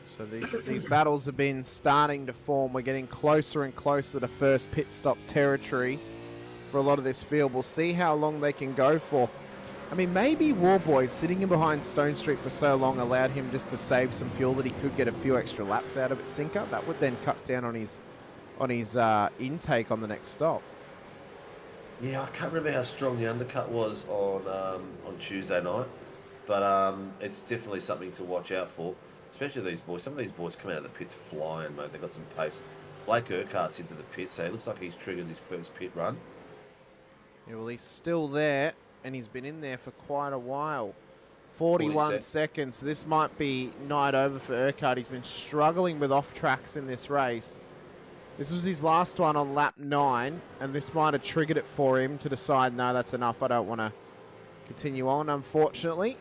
So these battles have been starting to form. We're getting closer and closer to first pit stop territory for a lot of this field. We'll see how long they can go for. I mean, maybe Warboy sitting in behind Stone Street for so long allowed him just to save some fuel that he could get a few extra laps out of it, Sinker. That would then cut down on his intake on the next stop. Yeah, I can't remember how strong the undercut was on Tuesday night, but it's definitely something to watch out for. Especially these boys. Some of these boys come out of the pits flying, mate. They've got some pace. Blake Urquhart's into the pit, so it looks like he's triggered his first pit run. Yeah, well, he's still there, and he's been in there for quite a while. 41 seconds. This might be night over for Urquhart. He's been struggling with off-tracks in this race. This was his last one on lap 9, and this might have triggered it for him to decide, no, that's enough. I don't want to continue on, unfortunately.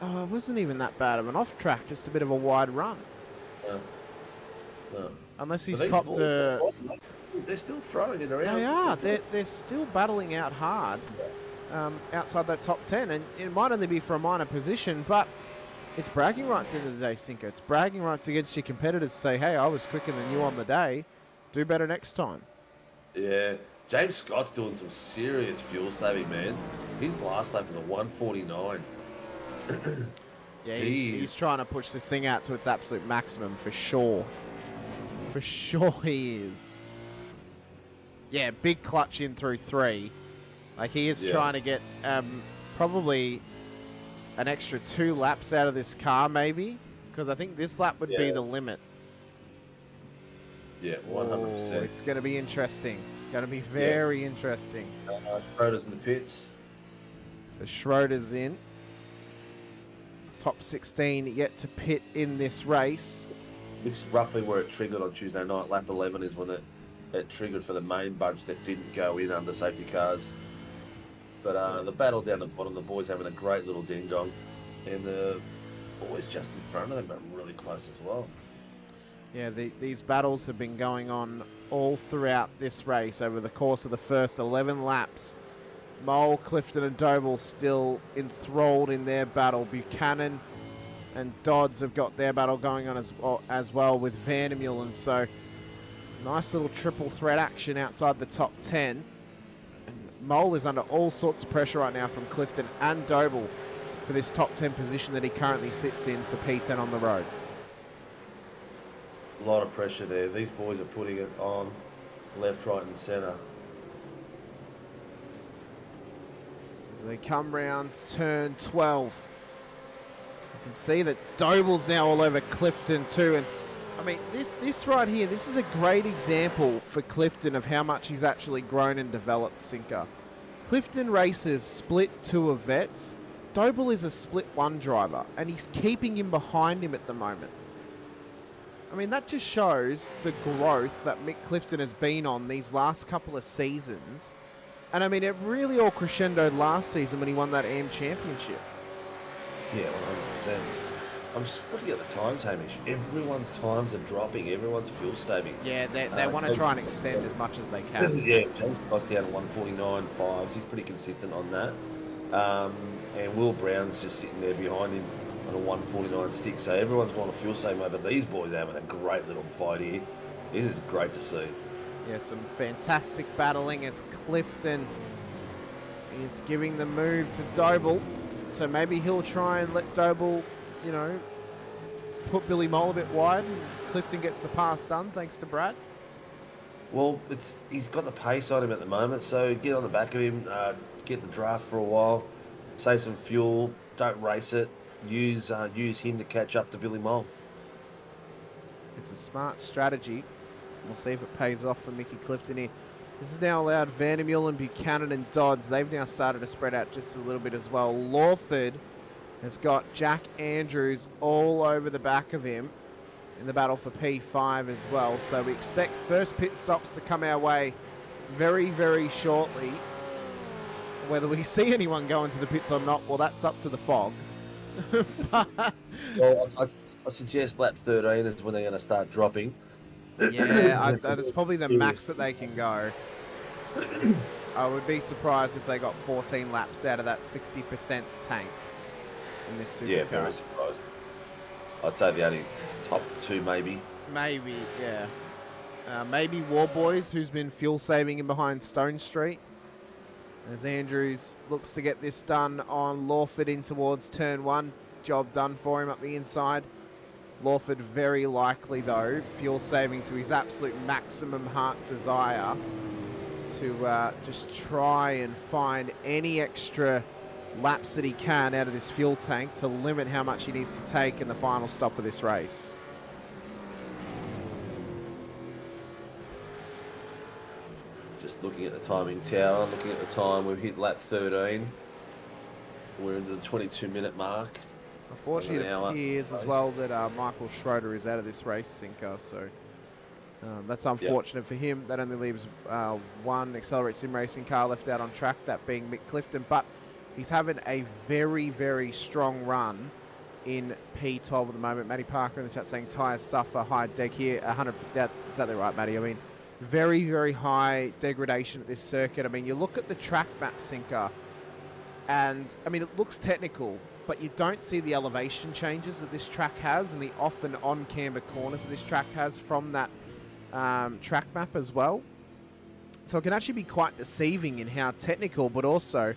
Oh, it wasn't even that bad of an off-track, just a bit of a wide run. No. Unless he's copped a... They're still throwing it around. They are. They're still battling out hard outside that top 10, and it might only be for a minor position, but it's bragging rights at the end of the day, Sinker. It's bragging rights against your competitors to say, hey, I was quicker than you on the day. Do better next time. Yeah. James Scott's doing some serious fuel saving, man. His last lap was a 149. Yeah, he's trying to push this thing out to its absolute maximum for sure. For sure he is. Yeah, big clutch in through 3. Like, he is trying to get probably an extra 2 laps out of this car, maybe. Because I think this lap would be the limit. Yeah, 100%. It's going to be interesting. Going to be very interesting. Schroeder's in the pits. So Schroeder's in. Top 16 yet to pit in this race. This is roughly where it triggered on Tuesday night. Lap 11 is when it triggered for the main bunch that didn't go in under safety cars. But the battle down the bottom, the boys having a great little ding-dong. And the boys just in front of them are really close as well. Yeah, these battles have been going on all throughout this race over the course of the first 11 laps. Mole, Clifton and Doble still enthralled in their battle. Buchanan and Dodds have got their battle going on as well with Vandermeulen. And so nice little triple threat action outside the top 10. And Mole is under all sorts of pressure right now from Clifton and Doble for this top 10 position that he currently sits in for P10 on the road. A lot of pressure there. These boys are putting it on left, right and centre. As they come round turn 12. You can see that Doble's now all over Clifton too. And I mean, this right here, this is a great example for Clifton of how much he's actually grown and developed, Sinker. Clifton races split 2 of vets. Doble is a split 1 driver, and he's keeping him behind him at the moment. I mean, that just shows the growth that Mick Clifton has been on these last couple of seasons. And I mean, it really all crescendoed last season when he won that AM championship. Yeah, 100%. I'm just looking at the times, Hamish. Everyone's times are dropping. Everyone's fuel saving. Yeah, they want to try and extend as much as they can. Yeah, James Scott's down to 149.5. He's pretty consistent on that. And Will Brown's just sitting there behind him on a 149.6. So everyone's going to fuel save mode, but these boys are having a great little fight here. This is great to see. Yeah, some fantastic battling as Clifton is giving the move to Doble. So maybe he'll try and let Doble, you know, put Billy Mole a bit wide, and Clifton gets the pass done thanks to Brad. Well, he's got the pace on him at the moment, so get on the back of him, get the draft for a while, save some fuel, don't race it, use him to catch up to Billy Mole. It's a smart strategy. We'll see if it pays off for Mickey Clifton here. This has now allowed Vandermeulen, Buchanan and Dodds. They've now started to spread out just a little bit as well. Lawford has got Jack Andrews all over the back of him in the battle for P5 as well. So we expect first pit stops to come our way very, very shortly. Whether we see anyone go into the pits or not, well, that's up to the fog. Well, I suggest lap 13 is when they're going to start dropping. Yeah, that's probably the max that they can go. I would be surprised if they got 14 laps out of that 60% tank in this supercar. Yeah, very surprised. I'd say the only top 2 maybe. Maybe, yeah. Maybe Warboys, who's been fuel saving in behind Stone Street. As Andrews looks to get this done on Lawford in towards turn 1. Job done for him up the inside. Lawford very likely, though, fuel saving to his absolute maximum heart desire to just try and find any extra laps that he can out of this fuel tank to limit how much he needs to take in the final stop of this race. Just looking at the timing tower, looking at the time, we've hit lap 13. We're into the 22-minute mark. Unfortunately, it appears as well that Michael Schroeder is out of this race, Sinker, so that's unfortunate for him. That only leaves one Accelerate Sim Racing car left out on track, that being Mick Clifton, but he's having a very, very strong run in P12 at the moment. Matty Parker in the chat saying tyres suffer, high deg here, 100, that's exactly right, Matty. I mean, very, very high degradation at this circuit. I mean, you look at the track map, Sinker, and I mean, it looks technical, but you don't see the elevation changes that this track has and the off and on camber corners that this track has from that track map as well. So it can actually be quite deceiving in how technical, but also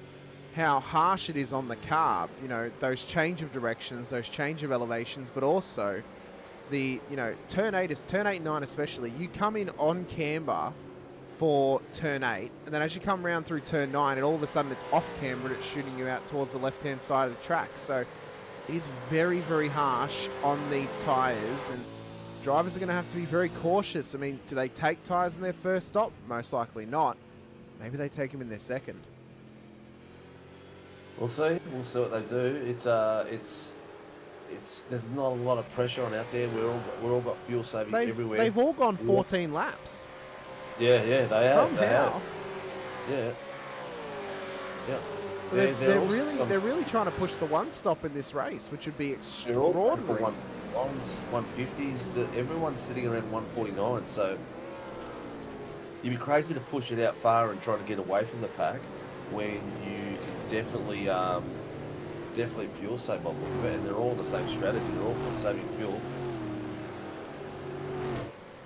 how harsh it is on the car. You know, those change of directions, those change of elevations, but also the, you know, turn 8 and 9 especially. You come in on camber for turn 8, and then as you come around through turn 9, and all of a sudden it's off camber and it's shooting you out towards the left-hand side of the track. So it is very, very harsh on these tyres, and drivers are going to have to be very cautious. I mean, do they take tyres in their first stop? Most likely not. Maybe they take them in their second. We'll see. We'll see what they do. It's there's not a lot of pressure on out there. We're all got fuel saving everywhere. They've all gone 14 laps. Yeah, they have. Somehow. They have. Yeah. Yeah. So they're really trying to push the one stop in this race, which would be extraordinary. 150s. Everyone's sitting around 149. So you'd be crazy to push it out far and try to get away from the pack when you can definitely fuel save by looking at it, and they're all the same strategy. They're all for saving fuel.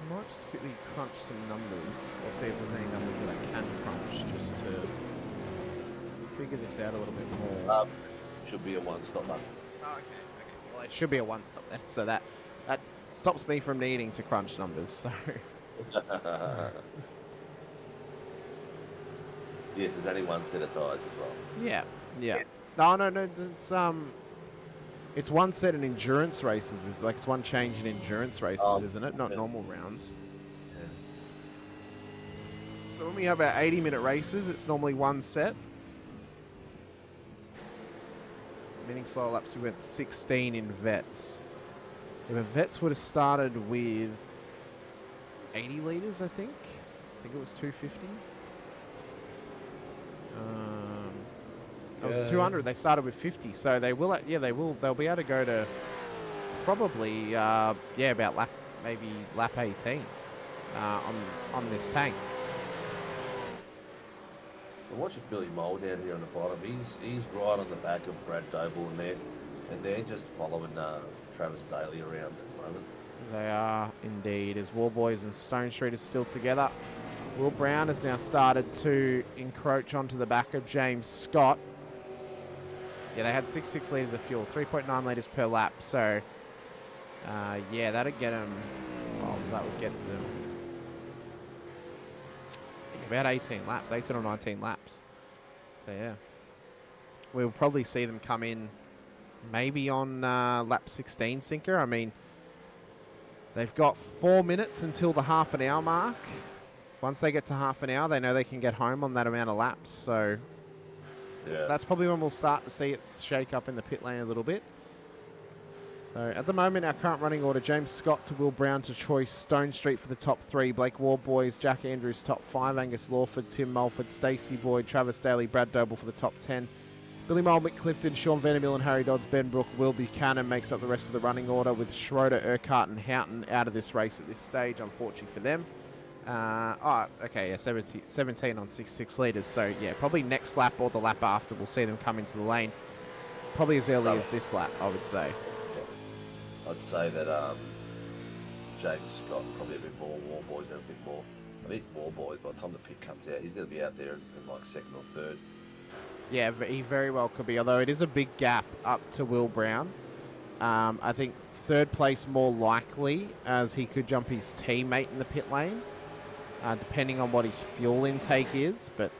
I might just quickly crunch some numbers, or see if there's any numbers that I can crunch, just to figure this out a little bit more. Should be a one-stop button. Oh, okay. Well, it should be a one-stop then, so that stops me from needing to crunch numbers. So. Yes, there's only one set of tyres as well. Yeah. No, it's one set in endurance races. It's one change in endurance races, isn't it? Not normal rounds. Yeah. So when we have our 80-minute races, it's normally one set. Meaning slow laps, we went 16 in vets. If the vets would have started with 80 litres, I think it was 250. It was 200. They started with 50, so they will. They'll be able to go to probably about lap 18 on this tank. I'm watching Billy Mole down here on the bottom. He's right on the back of Brad Doble and they're just following Travis Daly around at the moment. They are indeed, as Warboys and Stone Street are still together. Will Brown has now started to encroach onto the back of James Scott. Yeah, they had 6 litres of fuel, 3.9 litres per lap. So, that'd get them. Well, that would get them about 18 laps, 18 or 19 laps. So yeah, we'll probably see them come in maybe on lap 16, Sinker. I mean, they've got 4 minutes until the half an hour mark. Once they get to half an hour, they know they can get home on that amount of laps. So that's probably when we'll start to see it shake up in the pit lane a little bit. So at the moment, our current running order: James Scott to Will Brown to Troy Stone Street for the top 3, Blake Warboys, Jack Andrews top 5, Angus Lawford, Tim Mulford, Stacey Boyd, Travis Daly, Brad Doble for the top 10. Billy Mole, Mick Clifton, Sean Vanderbilt and Harry Dodds, Ben Brook, Will Buchanan makes up the rest of the running order, with Schroeder, Urquhart and Houghton out of this race at this stage, unfortunately for them. 17 on 6 litres. So yeah, probably next lap or the lap after we'll see them come into the lane. Probably as early as this lap, I would say. I'd say that James Scott probably a bit more, Warboys a bit more. I think Warboys, by the time the pit comes out, he's going to be out there in like second or third. Yeah, he very well could be, although it is a big gap up to Will Brown. I think third place more likely, as he could jump his teammate in the pit lane, depending on what his fuel intake is. But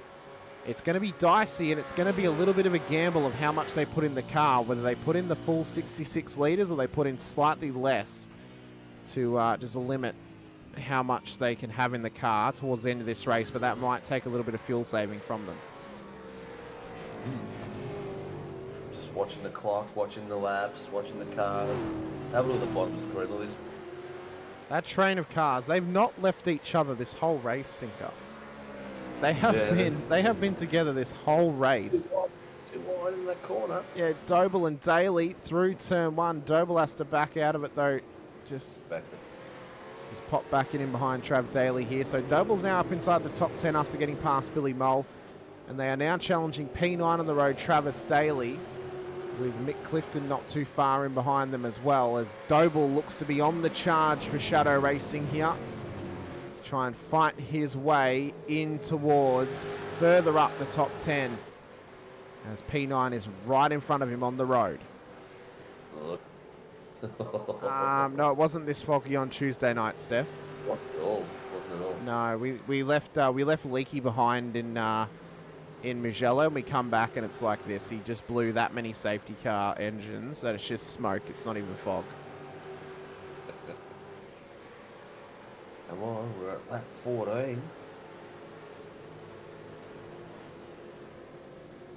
it's going to be dicey, and it's going to be a little bit of a gamble of how much they put in the car, whether they put in the full 66 litres or they put in slightly less to just limit how much they can have in the car towards the end of this race. But that might take a little bit of fuel saving from them. Just watching the clock, watching the laps, watching the cars. Have a look at the bottom screen. All this. That train of cars, they've not left each other this whole race, Sinker. They have been together this whole race. Too wide in that corner. Yeah, Doble and Daly through turn 1. Doble has to back out of it though. He's popped back in behind Trav Daly here. So Doble's now up inside the top 10 after getting past Billy Mole. And they are now challenging P9 on the road, Travis Daly, with Mick Clifton not too far in behind them as well, as Doble looks to be on the charge for Shadow Racing here. try and fight his way in towards further up the top 10 as P9 is right in front of him on the road. No, it wasn't this foggy on Tuesday night, Steph. Not at all. Wasn't at all. No, we left Leaky behind in Mugello, and we come back and it's like this. He just blew that many safety car engines that it's just smoke. It's not even fog. Come on, we're at lap 14.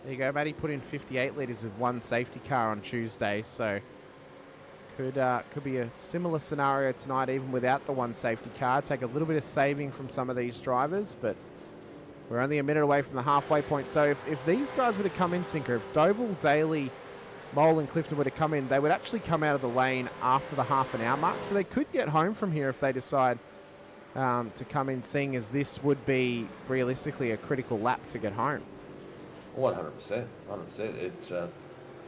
There you go, mate. He put in 58 litres with one safety car on Tuesday, so could be a similar scenario tonight, even without the one safety car. Take a little bit of saving from some of these drivers, but we're only a minute away from the halfway point. So if these guys were to come in, Sinker, if Doble, Daly, Mole and Clifton were to come in, they would actually come out of the lane after the half an hour mark, so they could get home from here if they decide to come in, seeing as this would be realistically a critical lap to get home. 100%. 100%.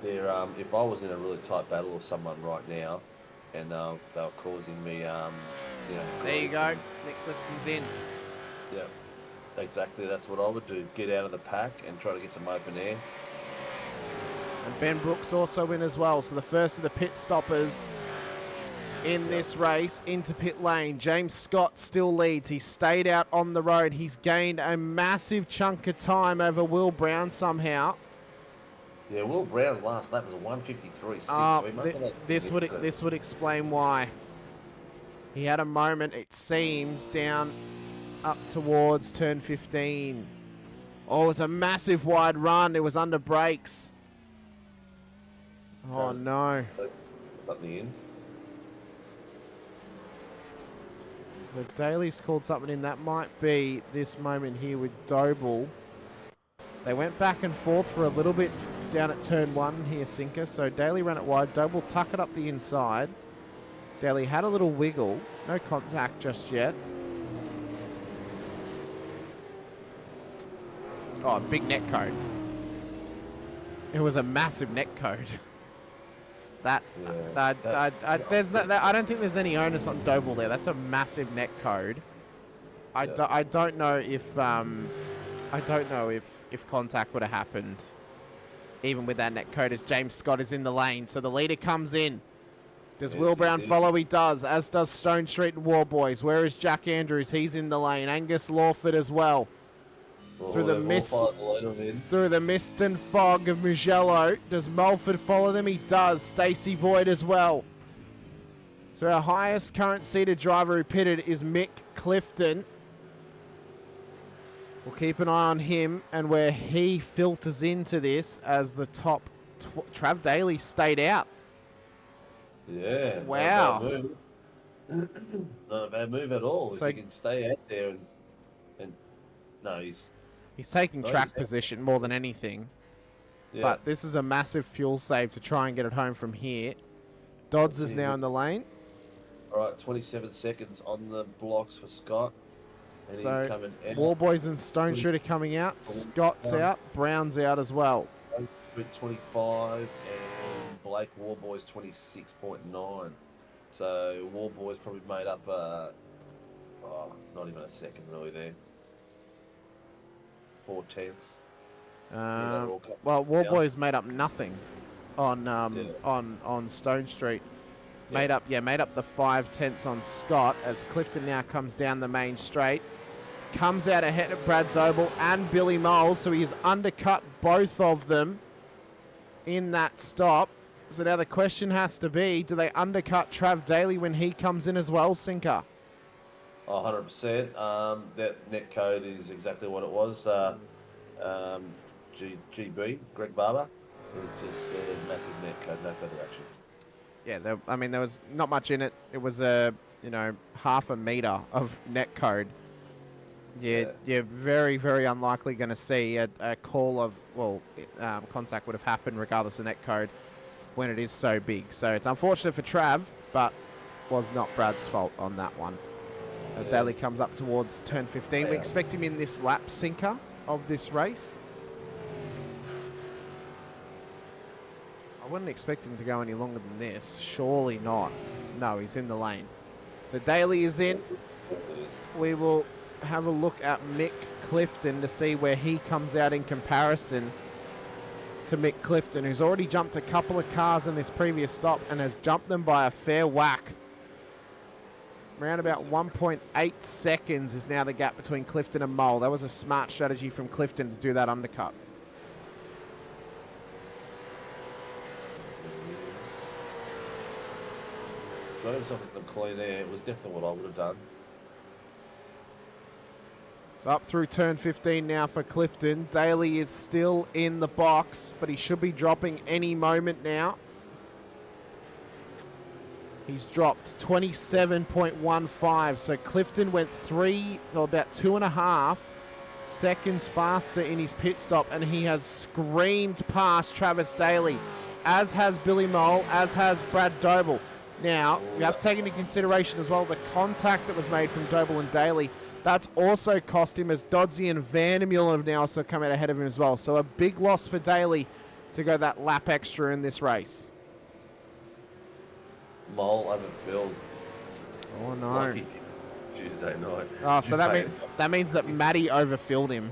If I was in a really tight battle with someone right now, and they were causing me, There you go. Nick Clifton's in. Yeah, exactly. That's what I would do. Get out of the pack and try to get some open air. And Ben Brooks also in as well. So the first of the pit stoppers in this race into pit lane. James Scott still leads. He stayed out on the road. He's gained a massive chunk of time over Will Brown somehow. Yeah, Will Brown last lap was a 1:53.6. So this would explain why. He had a moment, it seems, down up towards turn 15. Oh, it was a massive wide run. It was under brakes. Oh, no. Something in. So Daly's called something in. That might be this moment here with Doble. They went back and forth for a little bit down at turn 1 here, Sinker. So Daly ran it wide. Doble tuck it up the inside. Daly had a little wiggle. No contact just yet. Oh, big net code. It was a massive net code. I don't think there's any onus on Doble there. That's a massive net code. I don't know if contact would have happened even with that net code, as James Scott is in the lane. So the leader comes in. Does Will Brown follow? He does, as does Stone Street and War Boys. Where is Jack Andrews? He's in the lane. Angus Lawford as well. Through the mist and fog of Mugello. Does Mulford follow them? He does. Stacey Boyd as well. So our highest current seated driver who pitted is Mick Clifton. We'll keep an eye on him and where he filters into this as the top. Trav Daly stayed out. Yeah. Wow. Not a bad move at all. So if you can stay out there and no, he's taking track position more than anything. Yeah. But this is a massive fuel save to try and get it home from here. Dodds is now in the lane. All right, 27 seconds on the blocks for Scott. And so he's coming out. War Boys and Stone Street are coming out. Scott's out. Brown's out as well. 25 and Blake War Boys 26.9. So War Boys probably made up not even a second really there. 4/10. Well, War Boys made up nothing on Stone Street. Made up the 5/10 on Scott as Clifton now comes down the main straight. Comes out ahead of Brad Doble and Billy Moles, so he has undercut both of them in that stop. So now the question has to be, do they undercut Trav Daly when he comes in as well, Sinker? 100%. That net code is exactly what it was. GB, Greg Barber, was just a massive net code, no further action. Yeah, there was not much in it. It was half a meter of net code. You're very, very unlikely going to see a call of, contact would have happened regardless of net code when it is so big. So it's unfortunate for Trav, but was not Brad's fault on that one. As Daly comes up towards turn 15, we expect him in this lap, Sinker, of this race. I wouldn't expect him to go any longer than this. Surely not. No, he's in the lane. So Daly is in. we will have a look at Mick Clifton to see where he comes out in comparison to Mick Clifton, who's already jumped a couple of cars in this previous stop and has jumped them by a fair whack. Around about 1.8 seconds is now the gap between Clifton and Mole. That was a smart strategy from Clifton to do that undercut. Got himself as the clean air. It was definitely what I would have done. It's up through turn 15 now for Clifton. Daly is still in the box, but he should be dropping any moment now. He's dropped 27.15, so Clifton went about 2.5 seconds faster in his pit stop, and he has screamed past Travis Daly, as has Billy Mole, as has Brad Doble. Now, we have to take into consideration as well the contact that was made from Doble and Daly. That's also cost him, as Dodsey and Vandermeulen have now also come out ahead of him as well. So a big loss for Daly to go that lap extra in this race. Mole overfilled. Oh no! Lucky Tuesday night. Oh, so that means that Matty overfilled him.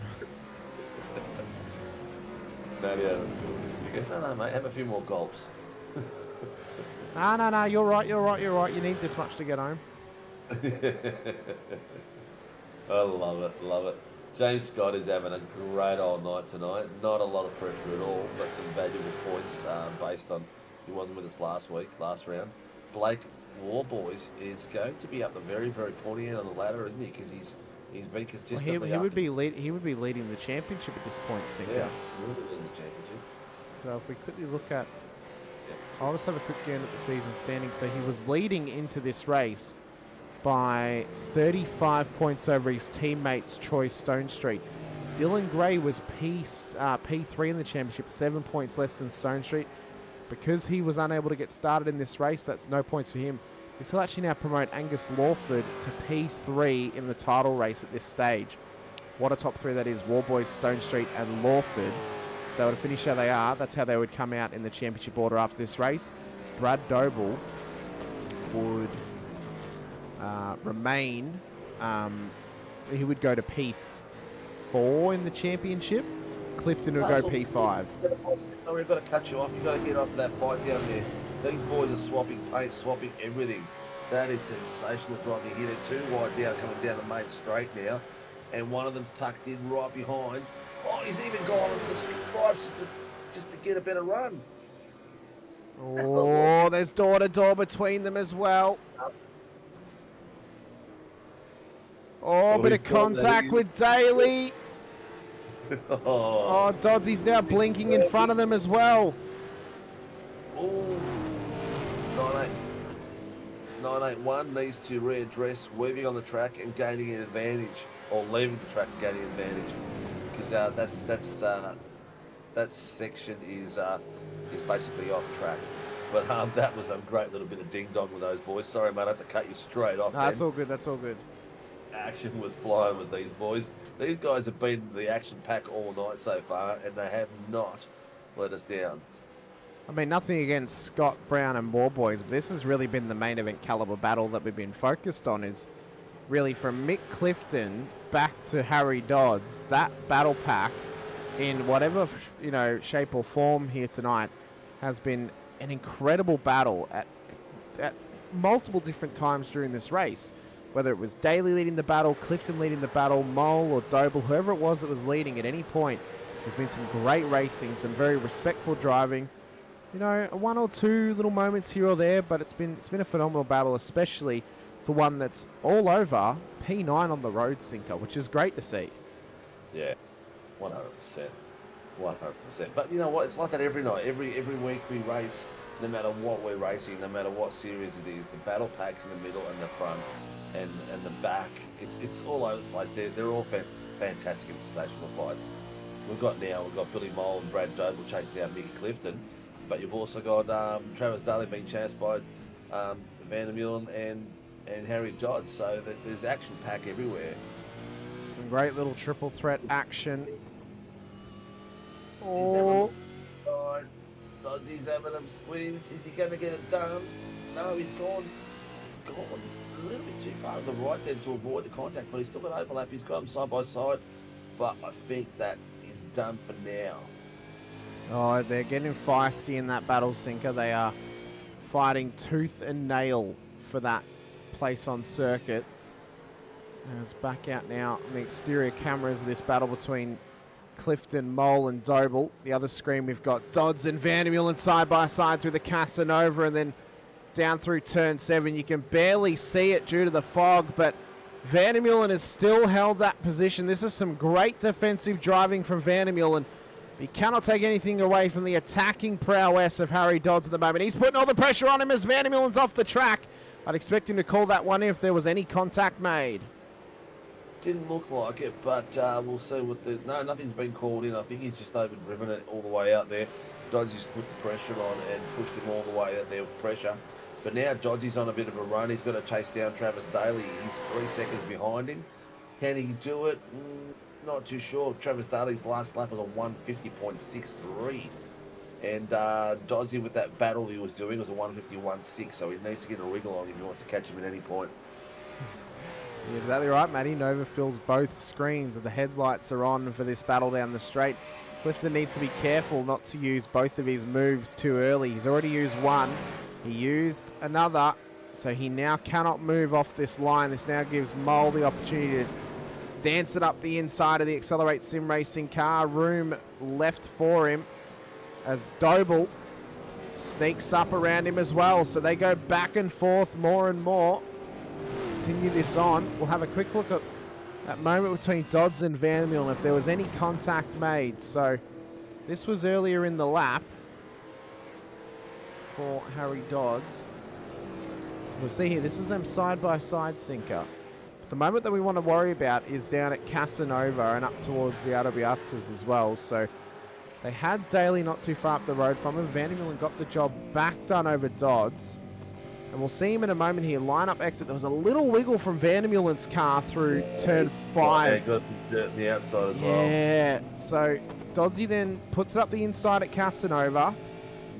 Matty overfilled him. He goes, no, mate, have a few more gulps. No, you're right. You need this much to get home. I love it. James Scott is having a great old night tonight. Not a lot of pressure at all, but some valuable points based on he wasn't with us last round. Blake Warboys is going to be up the very, very pointy end of the ladder, isn't he? Because he's been consistently he would be leading the championship at this point, Sinko. Yeah, he would be leading the championship. So if we quickly look at, I'll just have a quick scan at the season standing. So he was leading into this race by 35 points over his teammates Troy Stonestreet. Dylan Gray was P3 in the championship, 7 points less than Stonestreet. Because he was unable to get started in this race, that's no points for him. We still actually now promote Angus Lawford to P3 in the title race at this stage. What a top three that is. Warboys, Stonestreet and Lawford. If they were to finish how they are, that's how they would come out in the championship order after this race. Brad Doble would remain. He would go to P4 in the championship. Clifton would go P5. So we've got to cut you off. You've got to get off that fight down there. These boys are swapping paint, swapping everything. That is sensational driving here. They're too wide down, coming down the main straight now. And one of them's tucked in right behind. Oh, he's even gone onto the stripes just to get a better run. Oh, there's door-to-door between them as well. Oh, bit of contact with Daly. Oh, Dodsy's now blinking in front of them as well. Oh, 981 needs to readdress weaving on the track and gaining an advantage, or leaving the track and gaining an advantage, because that section is basically off track. But that was a great little bit of ding dong with those boys. Sorry, mate, I had to cut you straight off. No, that's all good. That's all good. Action was flying with these boys. These guys have been the action pack all night so far, and they have not let us down. I mean, nothing against Scott Brown and Warboys, but this has really been the main event caliber battle that we've been focused on, is really from Mick Clifton back to Harry Dodds. That battle pack, in whatever shape or form here tonight, has been an incredible battle at multiple different times during this race. Whether it was Daly leading the battle, Clifton leading the battle, Mole or Doble, whoever it was that was leading at any point, there's been some great racing, some very respectful driving. One or two little moments here or there, but it's been a phenomenal battle, especially for one that's all over P9 on the road, Sinker, which is great to see. Yeah, 100%. But you know what? It's like that every night. Every week we race, no matter what we're racing, no matter what series it is. The battle packs in the middle and the front and the back. It's all over the place. They're all fantastic and sensational fights. We've got Billy Mole and Brad Doble chasing down Mickey Clifton, but you've also got Travis Daly being chased by Vandermeulen and Harry Dodds. So there's action pack everywhere. Some great little triple threat action. Oh, Dodsy's having him squeeze. Is he going to get it done? No, he's gone. He's gone a little bit too far to the right then to avoid the contact, but he's still got overlap. He's got them side by side, but I think that is done for now. Oh, they're getting feisty in that battle, Sinker. They are fighting tooth and nail for that place on circuit. And it's back out now on the exterior cameras of this battle between Clifton, Mole and Doble. The other screen we've got Dodds and Vandermeulen side by side through the Casanova and then down through turn 7. You can barely see it due to the fog, but Vandermeulen has still held that position. This is some great defensive driving from Vandermeulen. He cannot take anything away from the attacking prowess of Harry Dodds at the moment. He's putting all the pressure on him as Vandermeulen's off the track. I'd expect him to call that one if there was any contact made. Didn't look like it, but we'll see what the... No, nothing's been called in. I think he's just overdriven it all the way out there. Dodds just put the pressure on and pushed him all the way out there with pressure. But now Dodsy's on a bit of a run. He's got to chase down Travis Daly. He's 3 seconds behind him. Can he do it? Not too sure. Travis Daly's last lap was a 150.63. And Dodsy, with that battle he was doing, was a 151.6. So he needs to get a wriggle on if he wants to catch him at any point. You're exactly right, Matty. Nova fills both screens and the headlights are on for this battle down the straight. Clifton needs to be careful not to use both of his moves too early. He's already used one. He used another, so he now cannot move off this line. This now gives Mole the opportunity to dance it up the inside of the Accelerate Sim Racing car. Room left for him as Doble sneaks up around him as well. So they go back and forth more and more. Continue this on. We'll have a quick look at that moment between Dodds and Vandermeulen if there was any contact made. So this was earlier in the lap for Harry Dodds. We'll see here, this is them side-by-side, Sinker. The moment that we want to worry about is down at Casanova and up towards the Arabiatas as well. So they had Daly not too far up the road from him. Vandermeulen got the job back done over Dodds. And we'll see him in a moment here. Line-up exit. There was a little wiggle from Vandermeulen's car through turn 5. Yeah, got dirt on the outside as well. Yeah, so Doddsy then puts it up the inside at Casanova.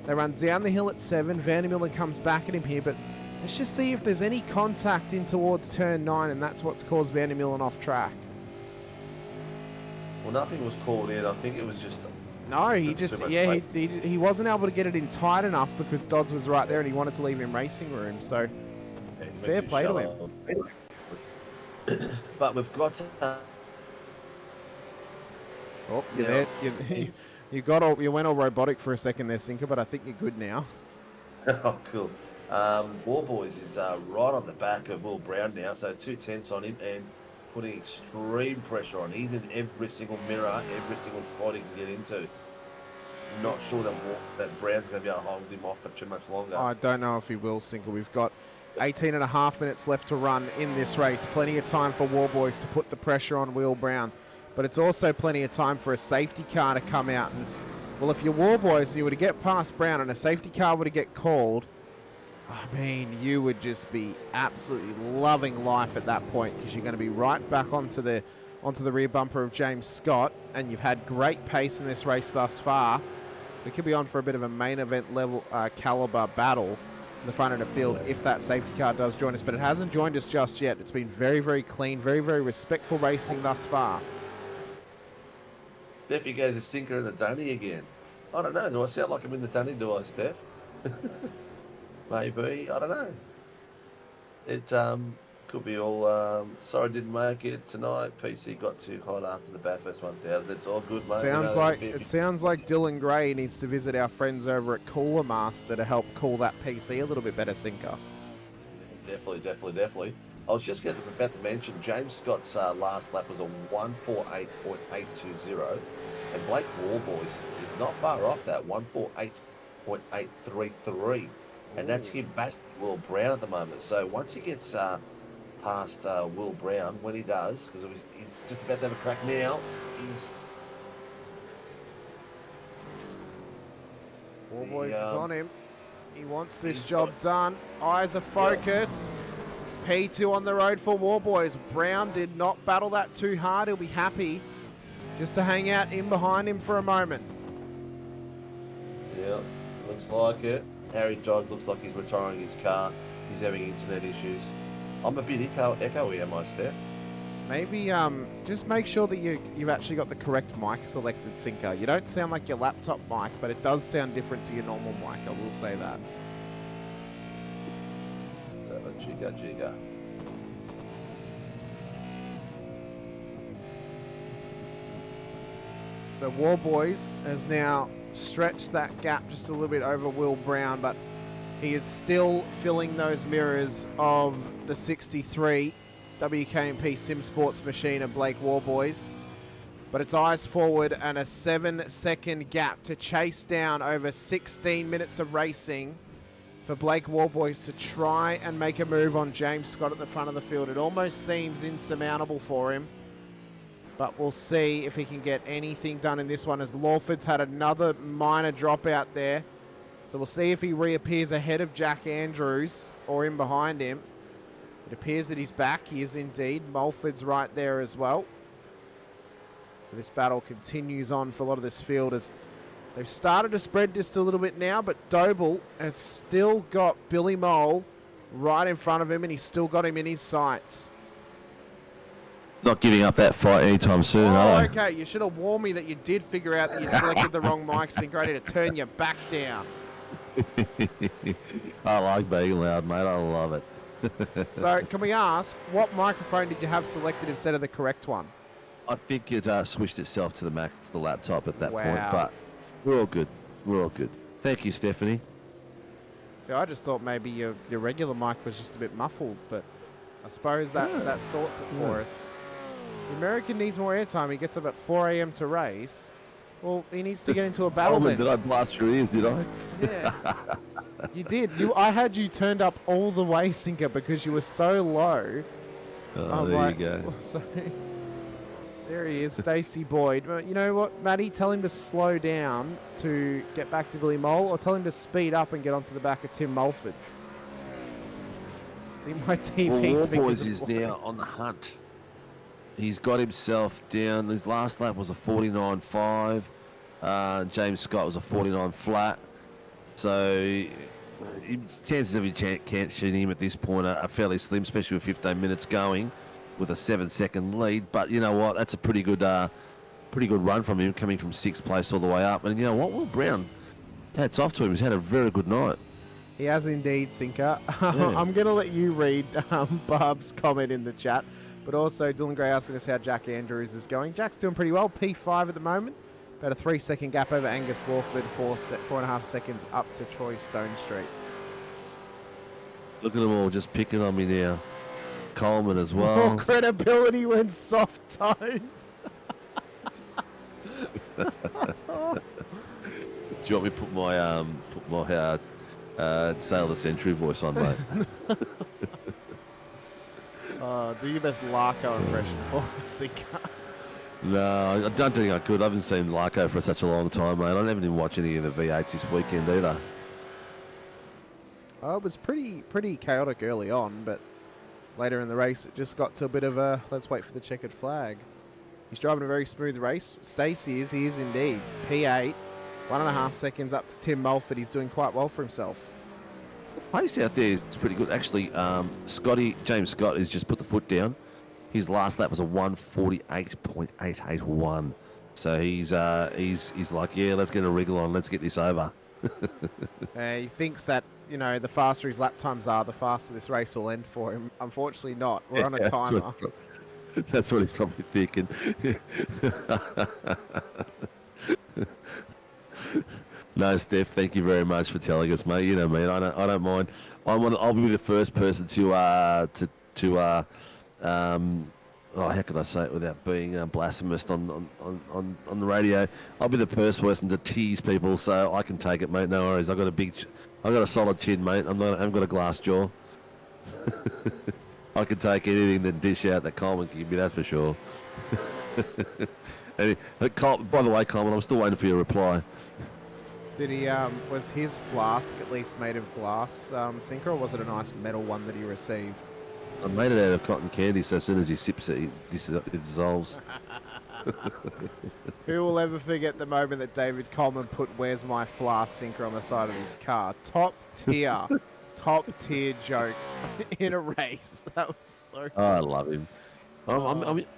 They run down the hill at 7. Vandermeulen comes back at him here, but let's just see if there's any contact in towards turn 9, and that's what's caused Vandermeulen off track. Well, nothing was called in. I think it was just... No, he just, yeah, he wasn't able to get it in tight enough because Dodds was right there and he wanted to leave him racing room, so yeah, fair play to him. But we've got to... Oh, you're there. You went all robotic for a second there, Sinker, but I think you're good now. Oh, cool. War Boys is right on the back of Will Brown now, so 2 tenths on him and putting extreme pressure on. He's in every single mirror, every single spot he can get into. Not sure that Brown's going to be able to hold him off for too much longer. I don't know if he will, Sinker. We've got 18 and a half minutes left to run in this race. Plenty of time for War Boys to put the pressure on Will Brown. But it's also plenty of time for a safety car to come out. And, well, if you're War Boys and you were to get past Brown and a safety car were to get called, I mean, you would just be absolutely loving life at that point because you're going to be right back onto the rear bumper of James Scott, and you've had great pace in this race thus far. We could be on for a bit of a main event level caliber battle in the front of the field if that safety car does join us, but it hasn't joined us just yet. It's been very, very clean, very, very respectful racing thus far. Steffi goes a Sinker in the dunny again. I don't know. Do I sound like I'm in the dunny, do I, Steph? Maybe. I don't know. It could be all, sorry didn't make it tonight. PC got too hot after the Bathurst 1000. It's all good, mate. It sounds like Dylan Gray needs to visit our friends over at Cooler Master to help cool that PC a little bit better, Sinker. Definitely. I was just about to mention James Scott's last lap was a 148.820, and Blake Warboys is not far off that, 148.833, and that's him bashing Will Brown at the moment. So once he gets past Will Brown, when he does, because he's just about to have a crack now, Warboys is on him. He wants this job done. Eyes are focused. P2 on the road for Warboys. Brown did not battle that too hard. He'll be happy just to hang out in behind him for a moment. Yeah, looks like it. Harry Dodds looks like he's retiring his car. He's having internet issues. I'm a bit echoey, am I, Steph? Maybe just make sure that you've actually got the correct mic selected, Sinker. You don't sound like your laptop mic, but it does sound different to your normal mic, I will say that. So a jigger. So War Boys has now stretched that gap just a little bit over Will Brown, but he is still filling those mirrors of the 63 WKMP Sim Sports machine of Blake War Boys. But it's eyes forward and a 7-second gap to chase down over 16 minutes of racing for Blake War Boys to try and make a move on James Scott at the front of the field. It almost seems insurmountable for him. But we'll see if he can get anything done in this one, as Lawford's had another minor dropout there. So we'll see if he reappears ahead of Jack Andrews or in behind him. It appears that he's back. He is indeed. Mulford's right there as well. So this battle continues on for a lot of this field as they've started to spread just a little bit now, but Doble has still got Billy Mole right in front of him, and he's still got him in his sights. Not giving up that fight anytime soon, are they? Okay. You should have warned me that you did figure out that you selected the wrong mic, Sinker. I need to turn your back down. I like being loud, mate. I love it. So, can we ask, what microphone did you have selected instead of the correct one? I think it switched itself to the laptop at that point, Wow. but we're all good. We're all good. Thank you, Stephanie. See, I just thought maybe your regular mic was just a bit muffled, but I suppose that sorts it for us. The American needs more airtime. He gets up at 4 a.m. to race. Well, he needs to get into a battle then. Did I blast your ears, did I? Yeah. You did. I had you turned up all the way, Sinker, because you were so low. Oh, there you go. So, there he is, Stacey Boyd. You know what, Matty? Tell him to slow down to get back to Billy Mole, or tell him to speed up and get onto the back of Tim Mulford. I think my TV War speakers Boys is now on the hunt. He's got himself down. His last lap was a 49.5. James Scott was a 49 flat. So chances of you catching him at this point are fairly slim, especially with 15 minutes going with a 7-second lead. But you know what? That's a pretty good run from him, coming from 6th place all the way up. And you know what? Will Brown, hats off to him. He's had a very good night. He has indeed, Sinker. Yeah. I'm going to let you read Barb's comment in the chat. But also, Dylan Gray asking us how Jack Andrews is going. Jack's doing pretty well, P5 at the moment. About a 3-second gap over Angus Lawford, 4.5 seconds up to Troy Stone Street. Look at them all just picking on me now. Coleman as well. More credibility when soft-toned. Do you want me to put my Sail of the Century voice on, mate? Do your best Larko impression for us, Sinker. No, I don't think I could. I haven't seen Larko for such a long time, mate. I never even watch any of the V8s this weekend either. It was pretty chaotic early on, but later in the race it just got to a bit of a let's wait for the checkered flag. He's driving a very smooth race. Stacey is. He is indeed. P8, 1.5 seconds up to Tim Mulford. He's doing quite well for himself. Pace out there is pretty good. Actually, James Scott has just put the foot down. His last lap was a 1:48.881. So he's like, yeah, let's get a wriggle on. Let's get this over. He thinks that, the faster his lap times are, the faster this race will end for him. Unfortunately not. We're on a timer. That's what he's probably thinking. No, Steph, thank you very much for telling us, mate. You know me, I don't mind. I'll be the first person to how can I say it without being blasphemous on the radio? I'll be the first person to tease people, so I can take it, mate. No worries. I got a solid chin, mate. I haven't got a glass jaw. I can take anything that dish out that Coleman can give me, that's for sure. By the way, Coleman, I'm still waiting for your reply. Did he, was his flask at least made of glass, Sinker, or was it a nice metal one that he received? I made it out of cotton candy, so as soon as he sips it, it dissolves. Who will ever forget the moment that David Coleman put "Where's my flask" Sinker on the side of his car? Top tier. top tier joke in a race. That was so good. Oh, I love him.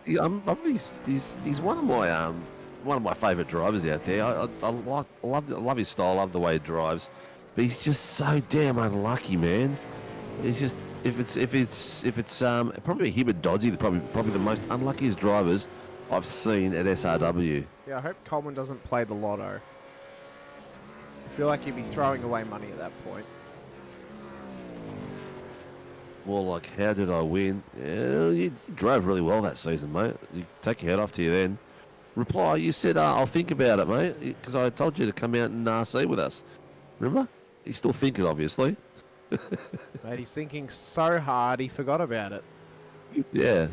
He's one of my favourite drivers out there. I love his style. I love the way he drives, but he's just so damn unlucky, man. He's just if it's probably him and Doddsy, probably the most unluckiest drivers I've seen at SRW. Yeah, I hope Coleman doesn't play the lotto. I feel like he'd be throwing away money at that point. More like, how did I win? Yeah, you drove really well that season, mate. You take your head off to you then. Reply, you said, I'll think about it, mate, because I told you to come out and RC with us. Remember? He's still thinking, obviously. Mate, he's thinking so hard he forgot about it. Yeah.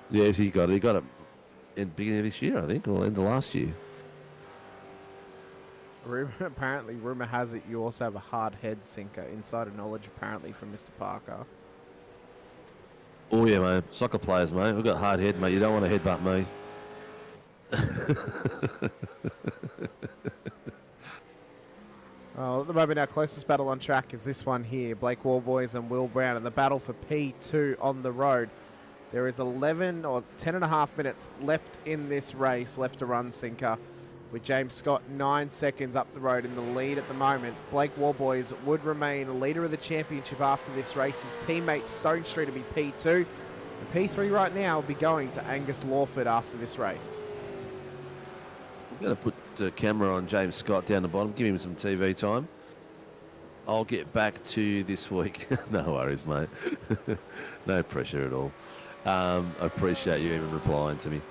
Yes, he got it in the beginning of this year, I think, or end of last year. Apparently, rumour has it you also have a hard head sinker. Insider knowledge, apparently, from Mr. Parker. Oh, yeah, mate. Soccer players, mate. We've got hard head, mate. You don't want to headbutt me. At the moment, our closest battle on track is this one here. Blake Warboys and Will Brown in the battle for P2 on the road. There is 11 or 10 and a half minutes left in this race, left to run, Sinker, with James Scott 9 seconds up the road in the lead at the moment. Blake Warboys would remain leader of the championship after this race. His teammate Stone Street will be P2. And P3 right now will be going to Angus Lawford after this race. I'm going to put the camera on James Scott down the bottom, give him some TV time. I'll get back to this week. No worries, mate. No pressure at all. I appreciate you even replying to me.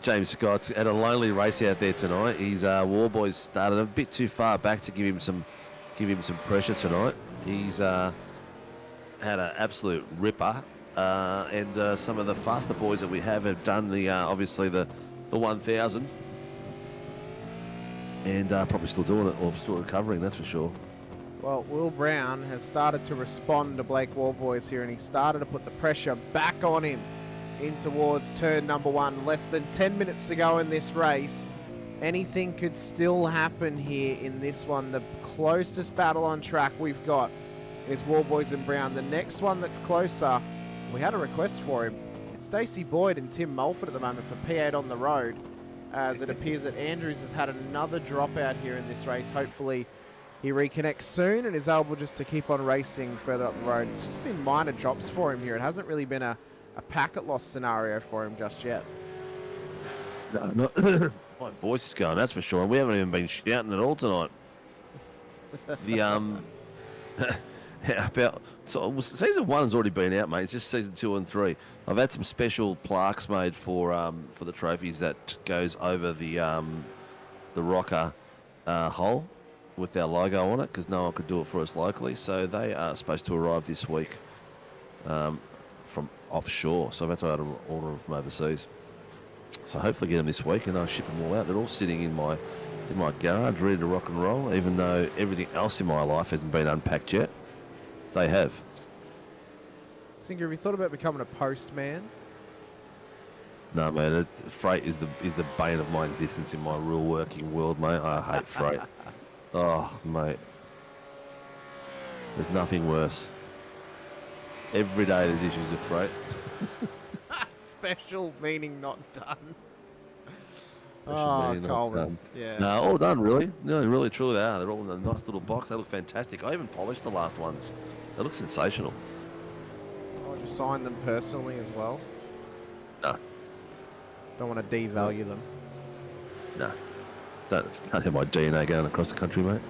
James Scott's at a lonely race out there tonight. His Warboys started a bit too far back to give him some pressure tonight. He's had an absolute ripper, and some of the faster boys that we have done the obviously the 1000, and probably still doing it or still recovering. That's for sure. Well, Will Brown has started to respond to Blake Warboys here, and he started to put the pressure back on him in towards turn number 1. Less than 10 minutes to go in this race. Anything could still happen here in this one. The closest battle on track we've got is Warboys and Brown. The next one that's closer, we had a request for him. It's Stacey Boyd and Tim Mulford at the moment for P8 on the road, as it appears that Andrews has had another dropout here in this race. Hopefully he reconnects soon and is able just to keep on racing further up the road. It's just been minor drops for him here. It hasn't really been a packet loss scenario for him just yet. No, my voice is going, that's for sure. And we haven't even been shouting at all tonight. The season 1's already been out, mate. It's just season 2 and 3. I've had some special plaques made for the trophies that goes over the rocker hole with our logo on it, because no one could do it for us locally. So they are supposed to arrive this week from offshore. So I've had to order them from overseas. So hopefully get them this week, and I'll ship them all out. They're all sitting in my garage, ready to rock and roll. Even though everything else in my life hasn't been unpacked yet, they have. Singer, have you thought about becoming a postman? No, man. Freight is the bane of my existence in my real working world, mate. I hate freight. Oh, mate. There's nothing worse. Every day there's issues of freight. Special meaning not done. Special meaning Coleman. not done. Yeah. No, all done, really. No, really, truly they are. They're all in a nice little box. They look fantastic. I even polished the last ones. They look sensational. I'll just sign them personally as well. No. Don't want to devalue them. No. Can't have my DNA going across the country, mate.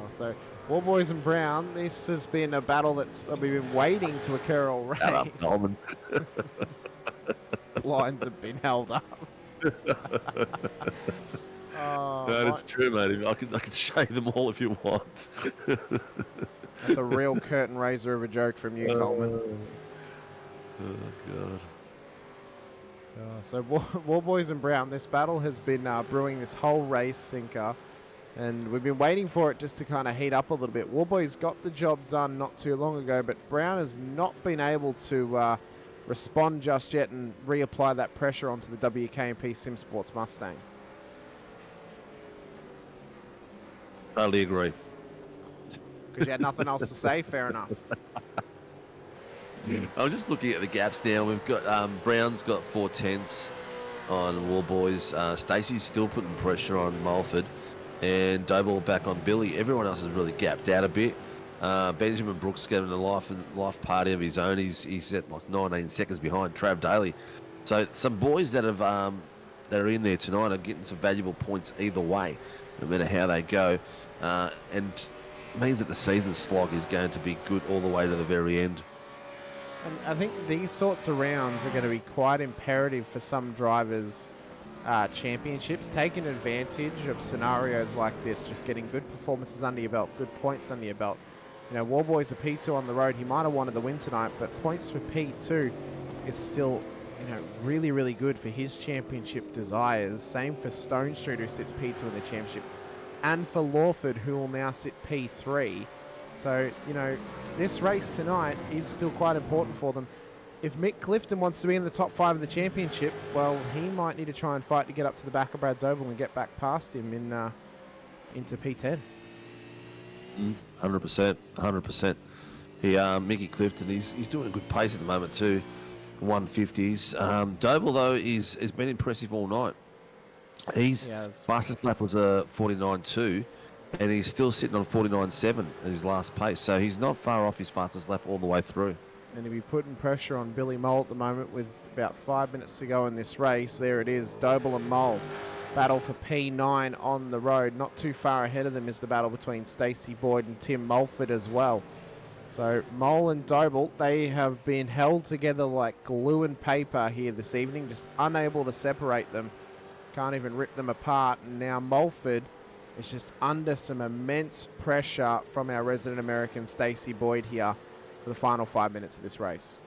So, Warboys and Brown, this has been a battle that's we've been waiting to occur already. Shut up, Coleman. Lines have been held up. No, it's true, mate. I can show you them all if you want. That's a real curtain raiser of a joke from you, Coleman. Oh, God. So Warboys and Brown, this battle has been brewing this whole race, Sinker, and we've been waiting for it just to kind of heat up a little bit. Warboys got the job done not too long ago, but Brown has not been able to respond just yet and reapply that pressure onto the WKMP Sim Sports Mustang. Totally agree. Because you had nothing else to say, fair enough. I'm just looking at the gaps now. We've got Brown's got 4/10 on Warboys. Stacey's still putting pressure on Mulford, and Doble back on Billy. Everyone else has really gapped out a bit. Benjamin Brooks getting a life party of his own. He's at like 19 seconds behind Trav Daly. So some boys that have that are in there tonight are getting some valuable points either way, no matter how they go, and means that the season slog is going to be good all the way to the very end. And I think these sorts of rounds are going to be quite imperative for some drivers' championships, taking advantage of scenarios like this, just getting good performances under your belt, good points under your belt. You know, Warboy's a P2 on the road. He might have wanted the win tonight, but points for P2 is still, you know, really, really good for his championship desires. Same for Stone Street, who sits P2 in the championship, and for Lawford, who will now sit P3. So, you know, this race tonight is still quite important for them. If Mick Clifton wants to be in the top 5 of the championship, well, he might need to try and fight to get up to the back of Brad Doble and get back past him into P10. 100%. Mickey Clifton, he's doing a good pace at the moment too, 150s. Doble though has been impressive all night. His fastest lap was a 49.2, and he's still sitting on 49.7 at his last pace. So he's not far off his fastest lap all the way through. And he'll be putting pressure on Billy Mole at the moment with about 5 minutes to go in this race. There it is, Doble and Mole. Battle for P9 on the road. Not too far ahead of them is the battle between Stacey Boyd and Tim Mulford as well. So Mole and Doble, they have been held together like glue and paper here this evening, just unable to separate them. Can't even rip them apart. And now Mulford is just under some immense pressure from our resident American Stacey Boyd here for the final 5 minutes of this race.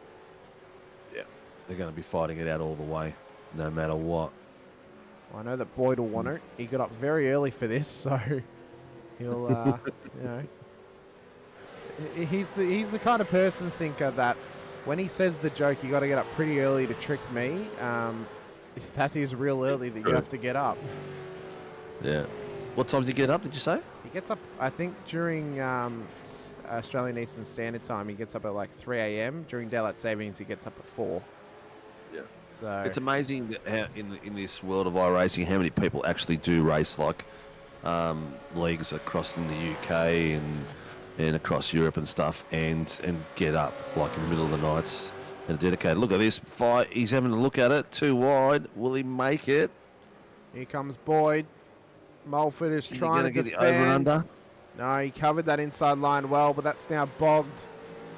Yeah, they're going to be fighting it out all the way, no matter what. Well, I know that Boyd will want to. He got up very early for this, so he'll, you know. He's the kind of person, Sinker, that when he says the joke, you got to get up pretty early to trick me. If that is real early, that you have to get up. Yeah. What time does he get up, did you say? He gets up, I think, during Australian Eastern Standard Time. He gets up at like 3 a.m. During daylight savings, he gets up at 4. Yeah. So it's amazing that how in this world of iRacing, how many people actually do race like leagues across in the UK and across Europe and stuff, and get up like in the middle of the nights and dedicated. Look at this fight. He's having a look at it. Too wide. Will he make it? Here comes Boyd. Mulford is trying to get defend. the over and under? No, he covered that inside line well, but that's now bogged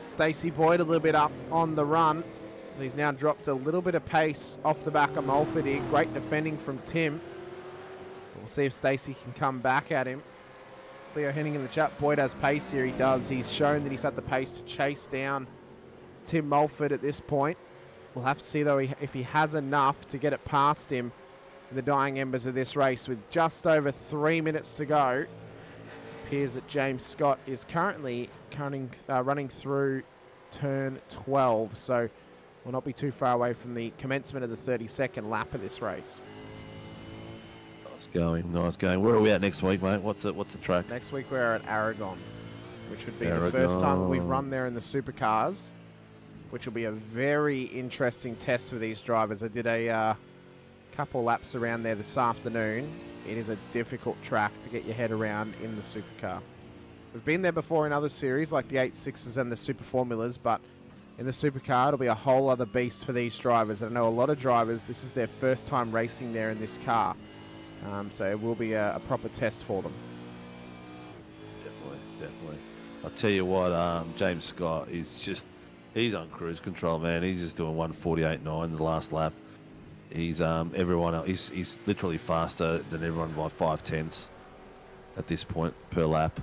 Stacey Boyd a little bit up on the run. So he's now dropped a little bit of pace off the back of Mulford here. Great defending from Tim. We'll see if Stacey can come back at him. Leo Henning in the chat. Boyd has pace here. He does. He's shown that he's had the pace to chase down Tim Mulford at this point. We'll have to see, though, if he has enough to get it past him in the dying embers of this race. With just over 3 minutes to go, it appears that James Scott is currently running through turn 12. So we'll not be too far away from the commencement of the 32nd lap of this race. Nice going. Where are we at next week, mate? What's the track? Next week we're at Aragon, which would be the first time that we've run there in the Supercars, which will be a very interesting test for these drivers. I did a couple laps around there this afternoon. It is a difficult track to get your head around in the Supercar. We've been there before in other series like the 8.6s and the Super Formulas, but in the Supercar it'll be a whole other beast for these drivers. I know a lot of drivers, this is their first time racing there in this car. So it will be a proper test for them. Definitely. I'll tell you what, James Scott is he's on cruise control, man. He's just doing 148.9 the last lap. He's everyone else. He's literally faster than everyone by 5/10 at this point per lap.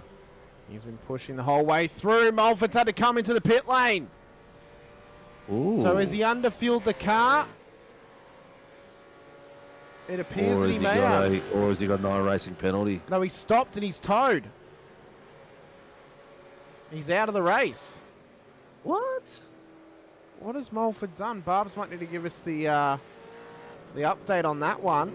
He's been pushing the whole way through. Mulford's had to come into the pit lane. Ooh. So has he underfueled the car? It appears that he may have. Or has he got an iRacing penalty? No, he stopped and he's towed. He's out of the race. What? What has Mulford done? Barbs might need to give us the update on that one.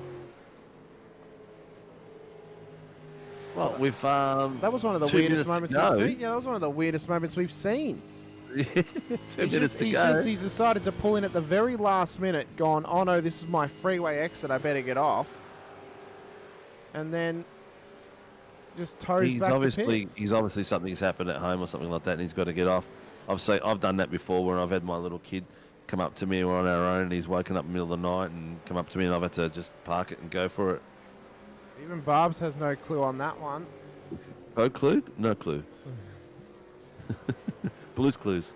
Well, we've that was one of the 2 weirdest minutes moments to we've go. seen. Yeah, that was one of the weirdest moments we've seen. 2 minutes to go. He's decided to pull in at the very last minute, gone, oh no, this is my freeway exit, I better get off. And then just toes back to pits. He's obviously something's happened at home or something like that, and he's got to get off. I've done that before, where I've had my little kid come up to me, we're on our own, and he's woken up in the middle of the night and come up to me, and I've had to just park it and go for it. Even Barbs has no clue on that one. No clue? No clue. Blue's Clues.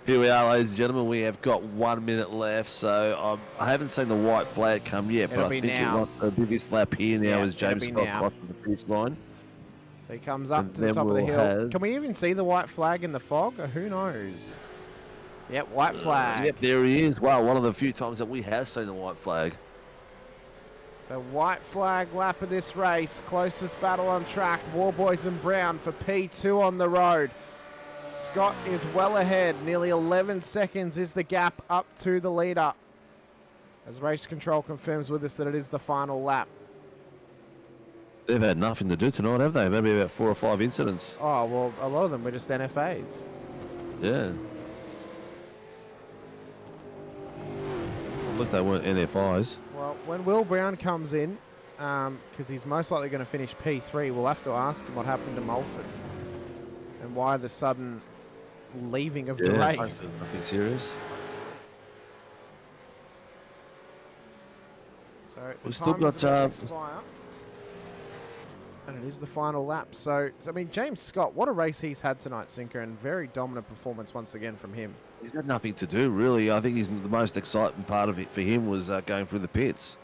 Here we are, ladies and gentlemen. We have got 1 minute left, so I haven't seen the white flag come yet, but I think the biggest lap here now is James Scott crossing the finish line. So he comes up to the top of the hill. Can we even see the white flag in the fog? Or who knows? Yep, white flag. Yep, there he is. Wow, one of the few times that we have seen the white flag. So white flag lap of this race. Closest battle on track. Warboys and Brown for P2 on the road. Scott is well ahead. Nearly 11 seconds is the gap up to the leader. As race control confirms with us that it is the final lap. They've had nothing to do tonight, have they? Maybe about 4 or 5 incidents. Oh, well, a lot of them were just NFAs. Yeah. At least they weren't NFIs. Well, when Will Brown comes in, because he's most likely going to finish P3, we'll have to ask him what happened to Mulford and why the sudden leaving of the race. Nothing serious. So we've still got and it is the final lap. So, I mean, James Scott, what a race he's had tonight, Sinker, and very dominant performance once again from him. He's had nothing to do, really. I think the most exciting part of it for him was going through the pits.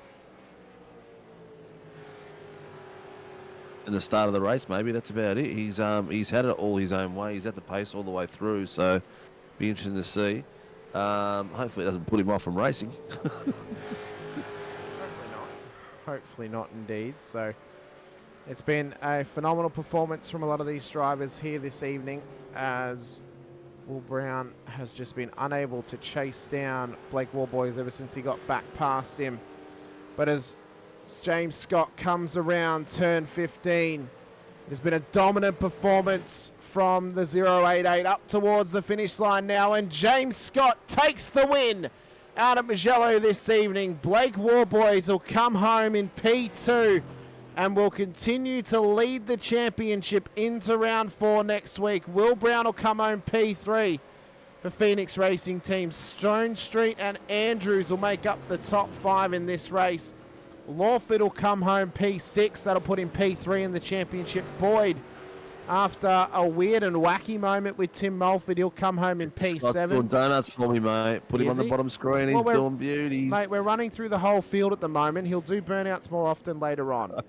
In the start of the race, maybe that's about it. He's had it all his own way. He's had the pace all the way through, so be interesting to see. Hopefully it doesn't put him off from racing. Hopefully not. Hopefully not, indeed. So it's been a phenomenal performance from a lot of these drivers here this evening, as Will Brown has just been unable to chase down Blake Warboys ever since he got back past him. But as James Scott comes around turn 15, it has been a dominant performance from the 088 up towards the finish line now, and James Scott takes the win out at Mugello this evening. Blake Warboys will come home in P2 and will continue to lead the championship into round 4 next week. Will Brown will come home P3 for Phoenix Racing Team. Stone Street and Andrews will make up the top 5 in this race. Lawford will come home P6. That'll put him P3 in the championship. Boyd, after a weird and wacky moment with Tim Mulford, he'll come home in P7. Scott's doing donuts for me, mate. Put him on the bottom screen. He's doing beauties. Mate, we're running through the whole field at the moment. He'll do burnouts more often later on.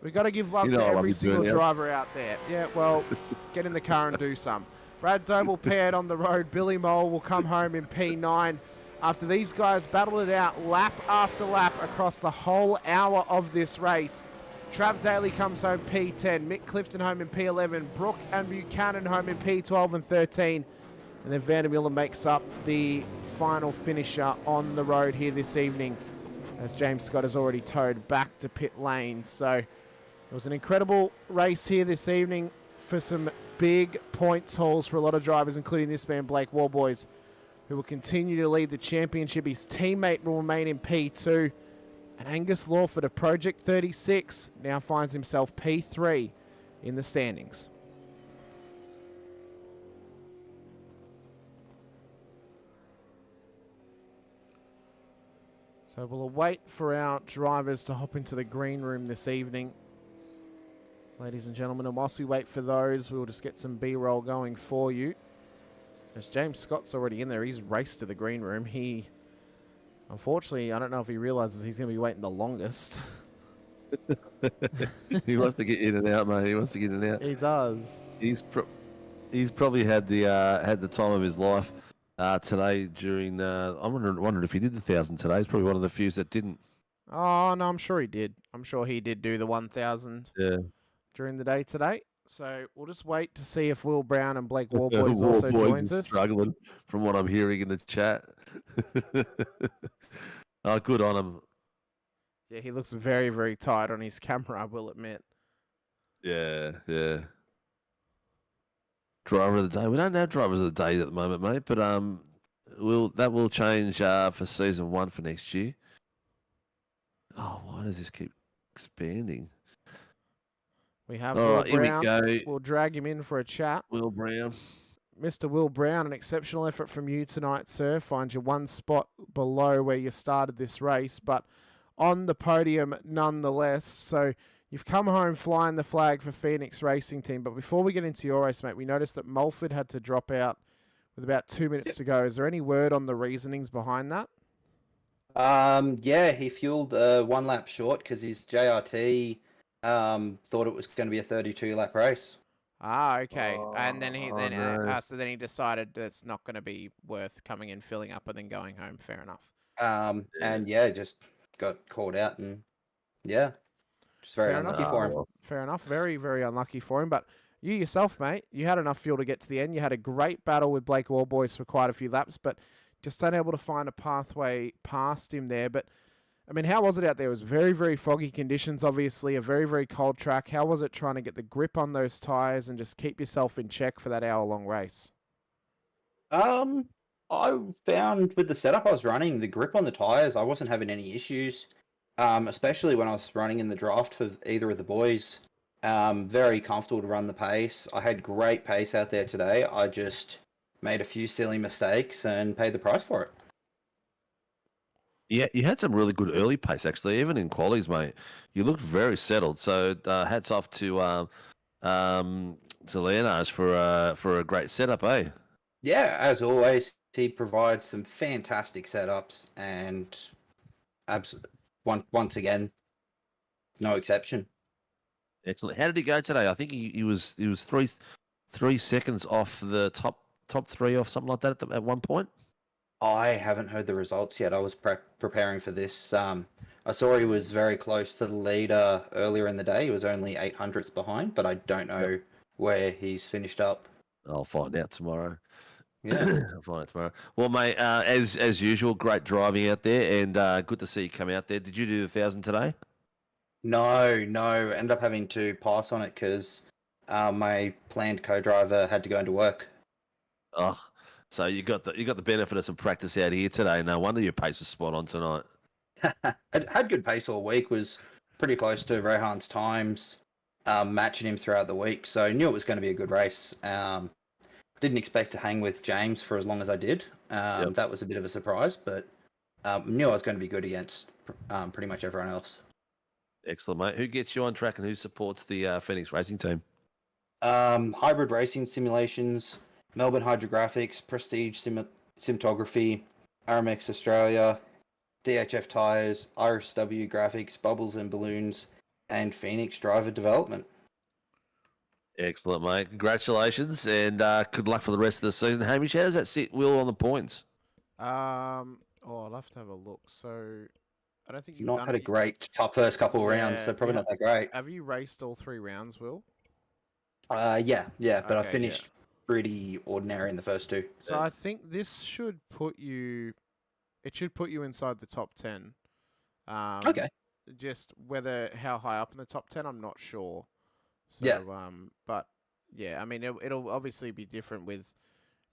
We've got to give love to every single driver out there. Yeah, well, get in the car and do some. Brad Doble paired on the road. Billy Mole will come home in P9 after these guys battled it out lap after lap across the whole hour of this race. Trav Daly comes home P10. Mick Clifton home in P11. Brooke and Buchanan home in P12 and 13. And then Vandermiller makes up the final finisher on the road here this evening, as James Scott has already towed back to pit lane. So it was an incredible race here this evening for some big points hauls for a lot of drivers, including this man, Blake Warboys, who will continue to lead the championship. His teammate will remain in P2. And Angus Lawford of Project 36 now finds himself P3 in the standings. So we'll await for our drivers to hop into the green room this evening, ladies and gentlemen. And whilst we wait for those, we'll just get some B-roll going for you. As James Scott's already in there, he's raced to the green room. Unfortunately, I don't know if he realises he's going to be waiting the longest. He wants to get in and out, mate. He wants to get in and out. He does. He's probably had the time of his life today during the... I'm wondering if he did the 1,000 today. He's probably one of the few that didn't. Oh, no, I'm sure he did. I'm sure he did do the 1,000 during the day today. So we'll just wait to see if Will Brown and Blake Warboys also joins us. Struggling from what I'm hearing in the chat. Oh, good on him. Yeah, he looks very, very tired on his camera, I will admit. Yeah, yeah. Driver of the day. We don't have drivers of the day at the moment, mate, but that will change for season 1 for next year. Oh, why does this keep expanding? We have All Will right, here we Brown. go. We'll drag him in for a chat. Will Brown. Mr. Will Brown, an exceptional effort from you tonight, sir. Find you one spot below where you started this race, but on the podium nonetheless. So you've come home flying the flag for Phoenix Racing Team. But before we get into your race, mate, we noticed that Mulford had to drop out with about 2 minutes to go. Is there any word on the reasonings behind that? Yeah, he fueled 1 lap short because his JRT thought it was going to be a 32-lap race. Ah, okay. And then no. so then he decided that it's not going to be worth coming in, filling up, and then going home. Fair enough. And yeah, just got caught out, and yeah, just very unlucky for him. Fair enough. Very, very unlucky for him. But you yourself, mate, you had enough fuel to get to the end. You had a great battle with Blake Warboys for quite a few laps, but just unable to find a pathway past him there. But I mean, how was it out there? It was very, very foggy conditions, obviously, a very, very cold track. How was it trying to get the grip on those tyres and just keep yourself in check for that hour-long race? I found with the setup I was running, the grip on the tyres, I wasn't having any issues, especially when I was running in the draft for either of the boys. Very comfortable to run the pace. I had great pace out there today. I just made a few silly mistakes and paid the price for it. Yeah, you had some really good early pace, actually, even in qualies, mate. You looked very settled. So hats off to Leonards for a great setup, eh? Yeah, as always, he provides some fantastic setups, and once again, no exception. Excellent. How did he go today? I think he was 3 seconds off the top 3 or something like that at one point. I haven't heard the results yet. I was preparing for this. I saw he was very close to the leader earlier in the day. He was only 800ths behind, but I don't know where he's finished up. I'll find out tomorrow. Yeah. I'll find out tomorrow. Well, mate, as usual, great driving out there, and good to see you come out there. Did you do the 1,000 today? No. Ended up having to pass on it because my planned co-driver had to go into work. Oh, so you got the benefit of some practice out here today. No wonder your pace was spot on tonight. I had good pace all week. Was pretty close to Rehan's times, matching him throughout the week. So I knew it was going to be a good race. Didn't expect to hang with James for as long as I did. That was a bit of a surprise, but knew I was going to be good against pretty much everyone else. Excellent, mate. Who gets you on track and who supports the Phoenix Racing Team? Hybrid Racing Simulations, Melbourne Hydrographics, Prestige Cinematography, Aramex Australia, DHF Tyres, RSW Graphics, Bubbles and Balloons, and Phoenix Driver Development. Excellent, mate. Congratulations, and good luck for the rest of the season. Hamish, how does that sit, Will, on the points? I'll have to have a look. So I don't think you've not had a great first couple rounds, so probably not that great. Have you raced all 3 rounds, Will? Yeah, but I Okay, finished pretty ordinary in the first 2. So I think this should put you. It should put you inside the top 10. Okay. Just how high up in the top 10, I'm not sure. So, Yeah. But yeah, I mean, it'll obviously be different with,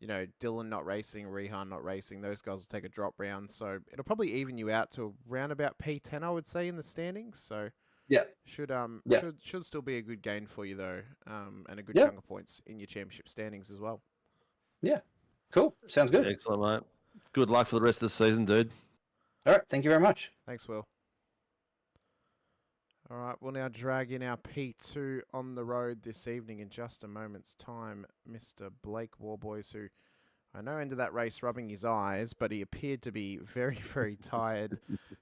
Dylan not racing, Rehan not racing. Those guys will take a drop round, so it'll probably even you out to around about P10, I would say, in the standings. So yeah, should still be a good gain for you though, and a good chunk of points in your championship standings as well. Yeah, cool. Sounds good. Excellent, mate. Good luck for the rest of the season, dude. All right, thank you very much. Thanks, Will. All right, we'll now drag in our P2 on the road this evening in just a moment's time. Mr. Blake Warboys, who I know ended that race rubbing his eyes, but he appeared to be very, very tired,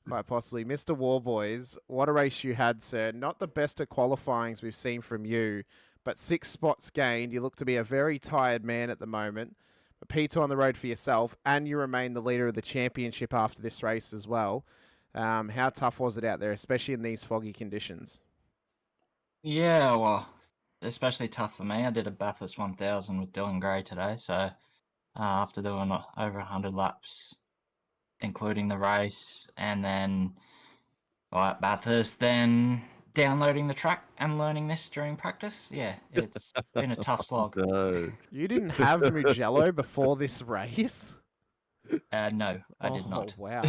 quite possibly. Mr. Warboys, what a race you had, sir. Not the best of qualifyings we've seen from you, but 6 spots gained. You look to be a very tired man at the moment. But P2 on the road for yourself, and you remain the leader of the championship after this race as well. How tough was it out there, especially in these foggy conditions? Yeah, well, especially tough for me. I did a Bathurst 1000 with Dylan Gray today, so after doing over 100 laps, including the race, and then at Bathurst, then downloading the track and learning this during practice. Yeah, it's been a tough slog. No. You didn't have Mugello before this race? No, I did not. Oh, wow.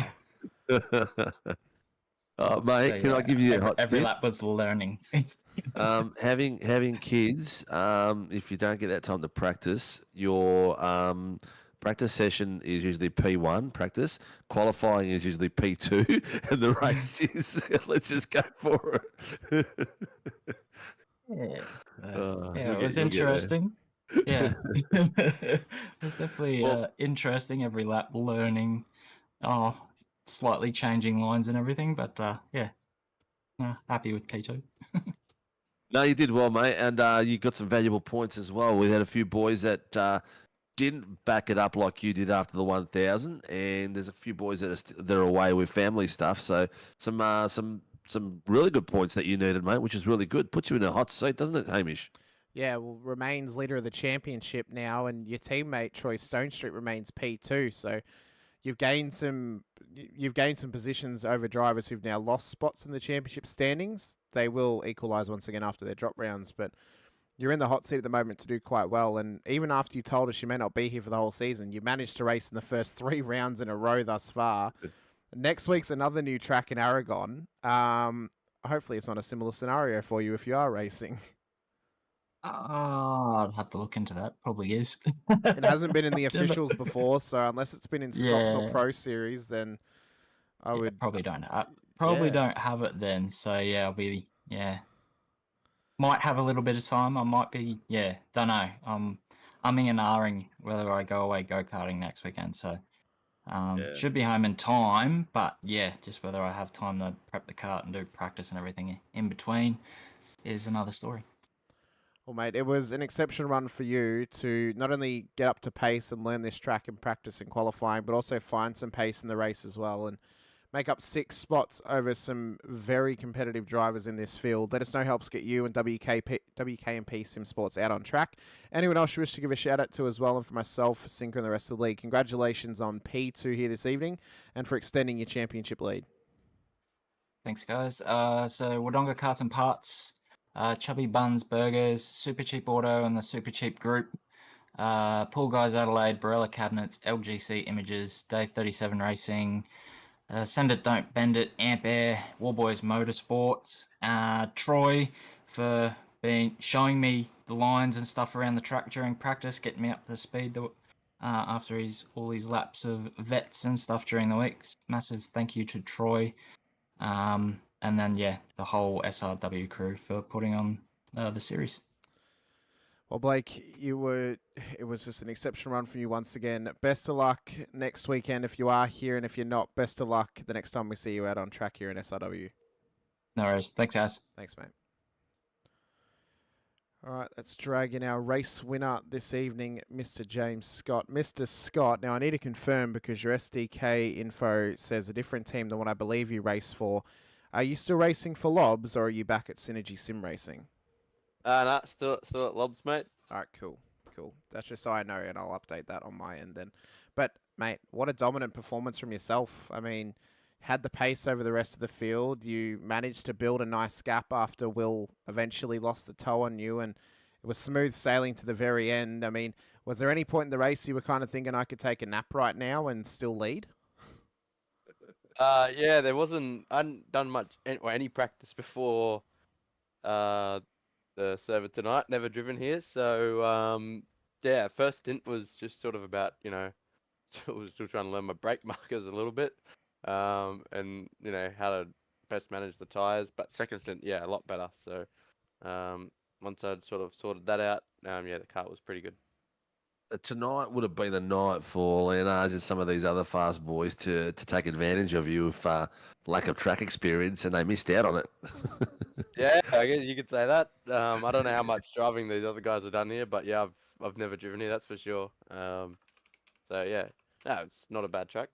Oh, mate, So, can I yeah, give you a hot every tip? lap was learning. Having kids, if you don't get that time to practice, your practice session is usually P1 practice, qualifying is usually P2, and the race is let's just go for it. Yeah, You'll it was you'll get there. interesting. Yeah, it was definitely interesting. Every lap learning, slightly changing lines and everything. But yeah, happy with P2. No, you did well, mate, and you got some valuable points as well. We had a few boys that didn't back it up like you did after the 1,000, and there's a few boys that are away with family stuff. So some really good points that you needed, mate, which is really good. Puts you in a hot seat, doesn't it, Hamish? Yeah, well, remains leader of the championship now, and your teammate Troy Stonestreet remains P2. So you've gained some positions over drivers who've now lost spots in the championship standings. They will equalise once again after their drop rounds, but you're in the hot seat at the moment to do quite well. And even after you told us you may not be here for the whole season, you managed to race in the first 3 rounds in a row thus far. Next week's another new track in Aragon. Hopefully it's not a similar scenario for you if you are racing. I'll have to look into that. Probably is. It hasn't been in the officials before, so unless it's been in Scots or Yeah. Pro Series, then I would probably don't. Yeah. Don't have it then. So yeah, I'll be might have a little bit of time. I might be don't know. I'm umming and ahhing whether I go away go-karting next weekend. So should be home in time, but just whether I have time to prep the kart and do practice and everything in between is another story. Well, mate, it was an exceptional run for you to not only get up to pace and learn this track in practice and qualifying, but also find some pace in the race as well and make up 6 spots over some very competitive drivers in this field. Let us know helps get you and WKMP Sim Sports out on track. Anyone else you wish to give a shout out to as well, and for myself, for Sinker and the rest of the league, congratulations on P2 here this evening and for extending your championship lead. Thanks, guys. So Wodonga Carts and Parts, Chubby Buns Burgers, Super Cheap Auto and the Super Cheap Group, Pool Guys Adelaide, Barella Cabinets, LGC Images, Dave 37 Racing, Send It Don't Bend It, Amp Air, Warboys Motorsports, Troy for showing me the lines and stuff around the track during practice, getting me up to speed after all these laps of vets and stuff during the weeks. Massive thank you to Troy. And then, the whole SRW crew for putting on the series. Well, Blake, it was just an exceptional run for you once again. Best of luck next weekend if you are here, and if you're not, best of luck the next time we see you out on track here in SRW. No worries. Thanks, guys. Thanks, mate. All right, let's drag in our race winner this evening, Mr. James Scott. Mr. Scott, now I need to confirm because your SDK info says a different team than what I believe you race for. Are you still racing for Lobs, or are you back at Synergy Sim Racing? Nah, still at Lobs, mate. All right, cool. That's just so I know, and I'll update that on my end then. But, mate, what a dominant performance from yourself. I mean, had the pace over the rest of the field. You managed to build a nice gap after Will eventually lost the toe on you, and it was smooth sailing to the very end. I mean, was there any point in the race you were kind of thinking I could take a nap right now and still lead? Yeah, there wasn't. I hadn't done much any practice before the server tonight. Never driven here, so first stint was just sort of about was still trying to learn my brake markers a little bit, and how to best manage the tires. But second stint, a lot better. So once I'd sort of sorted that out, the car was pretty good. Tonight would have been the night for Leonardo and some of these other fast boys to take advantage of you with lack of track experience, and they missed out on it. Yeah, I guess you could say that. I don't know how much driving these other guys have done here, but I've never driven here, that's for sure. No, it's not a bad track.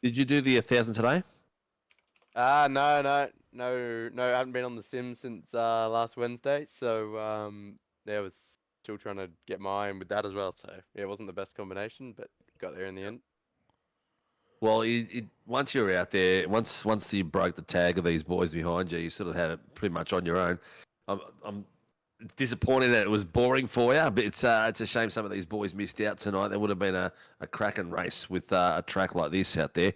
Did you do the 1,000 today? No, I haven't been on the sim since last Wednesday, so I was still trying to get my iron with that as well. So it wasn't the best combination, but got there in the end. Well, once you're out there, once you broke the tag of these boys behind you, you sort of had it pretty much on your own. I'm disappointed that it was boring for you, but it's a shame some of these boys missed out tonight. There would have been a cracking race with a track like this out there.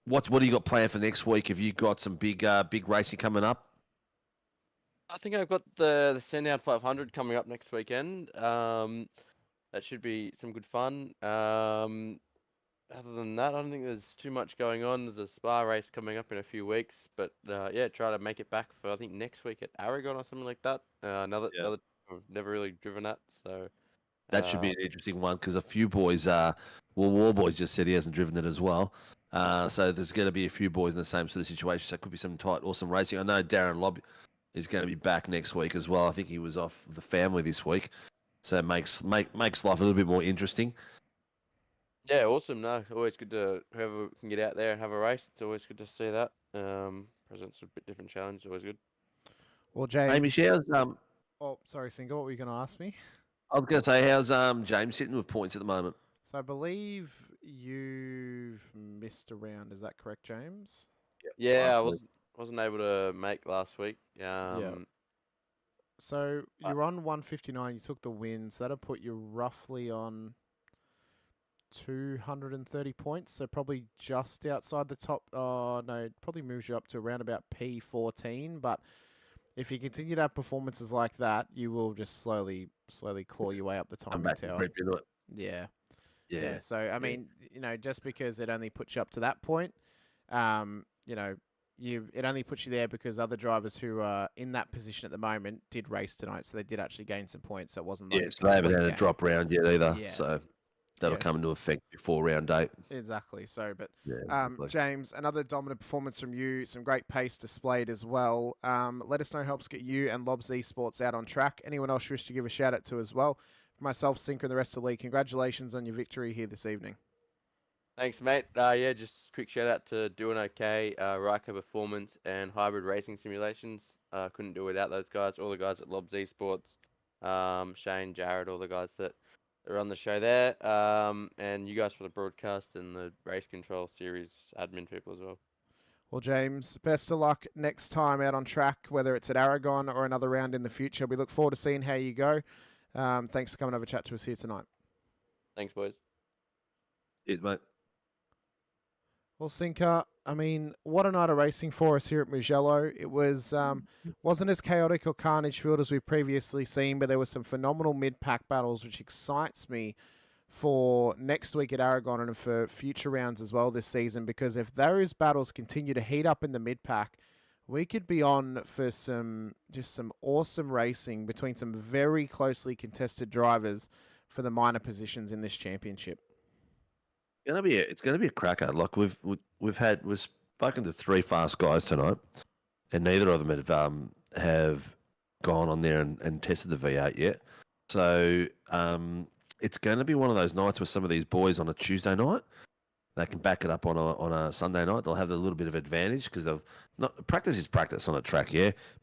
What do you got planned for next week? Have you got some big racing coming up? I think I've got the Sandown 500 coming up next weekend. That should be some good fun. Other than that, I don't think there's too much going on. There's a Spa race coming up in a few weeks, but yeah, try to make it back for I think next week at Aragon or something like that. Another I've never really driven at, so That should be an interesting one because a few boys, Warboys just said he hasn't driven it as well. So there's going to be a few boys in the same sort of situation. So it could be some tight, awesome racing. I know Darren Lobb is going to be back next week as well. I think he was off the family this week, so it makes life a little bit more interesting. Yeah, awesome. No, always good to whoever can get out there and have a race. It's always good to see that. Presents a bit different challenge. Always good. Well, James. Hamish, how's Oh, sorry, Single. What were you going to ask me? I was going to say, how's James sitting with points at the moment? So I believe you've missed a round. Is that correct, James? Yeah, I wasn't able to make last week. Yeah. So you're on 159. You took the win. So that'll put you roughly on 230 points. So probably just outside the top. Oh no, it probably moves you up to around about P14. But if you continue to have performances like that, you will just slowly claw your way up the timing tower. Yeah. So I mean, just because it only puts you up to that point, it only puts you there because other drivers who are in that position at the moment did race tonight, so they did actually gain some points. So it wasn't like so they haven't had a drop round yet either. Yeah. So that'll come into effect before round 8. Exactly. So, but exactly. James, another dominant performance from you. Some great pace displayed as well. Let us know who helps get you and Lobs Esports out on track. Anyone else you wish to give a shout out to as well? For myself, Sinker, and the rest of the league, congratulations on your victory here this evening. Thanks, mate. Yeah, just quick shout out to Doing Okay, Riker Performance, and Hybrid Racing Simulations. Couldn't do without those guys. All the guys at Lobs Esports, Shane, Jared, all the guys that are on the show there, and you guys for the broadcast and the race control series admin people as well. Well, James, best of luck next time out on track, whether it's at Aragon or another round in the future. We look forward to seeing how you go. Thanks for coming over to chat to us here tonight. Thanks, boys. Cheers, mate. Well, Sinker, I mean, what a night of racing for us here at Mugello. It was wasn't as chaotic or carnage filled as we've previously seen, but there were some phenomenal mid-pack battles, which excites me for next week at Aragon and for future rounds as well this season, because if those battles continue to heat up in the mid-pack, we could be on for some awesome racing between some very closely contested drivers for the minor positions in this championship. It's gonna be a cracker. Like we've spoken to 3 fast guys tonight, and neither of them have gone on there and tested the V8 yet. So it's going to be one of those nights with some of these boys on a Tuesday night. They can back it up on a Sunday night. They'll have a little bit of advantage because practice is practice on a track,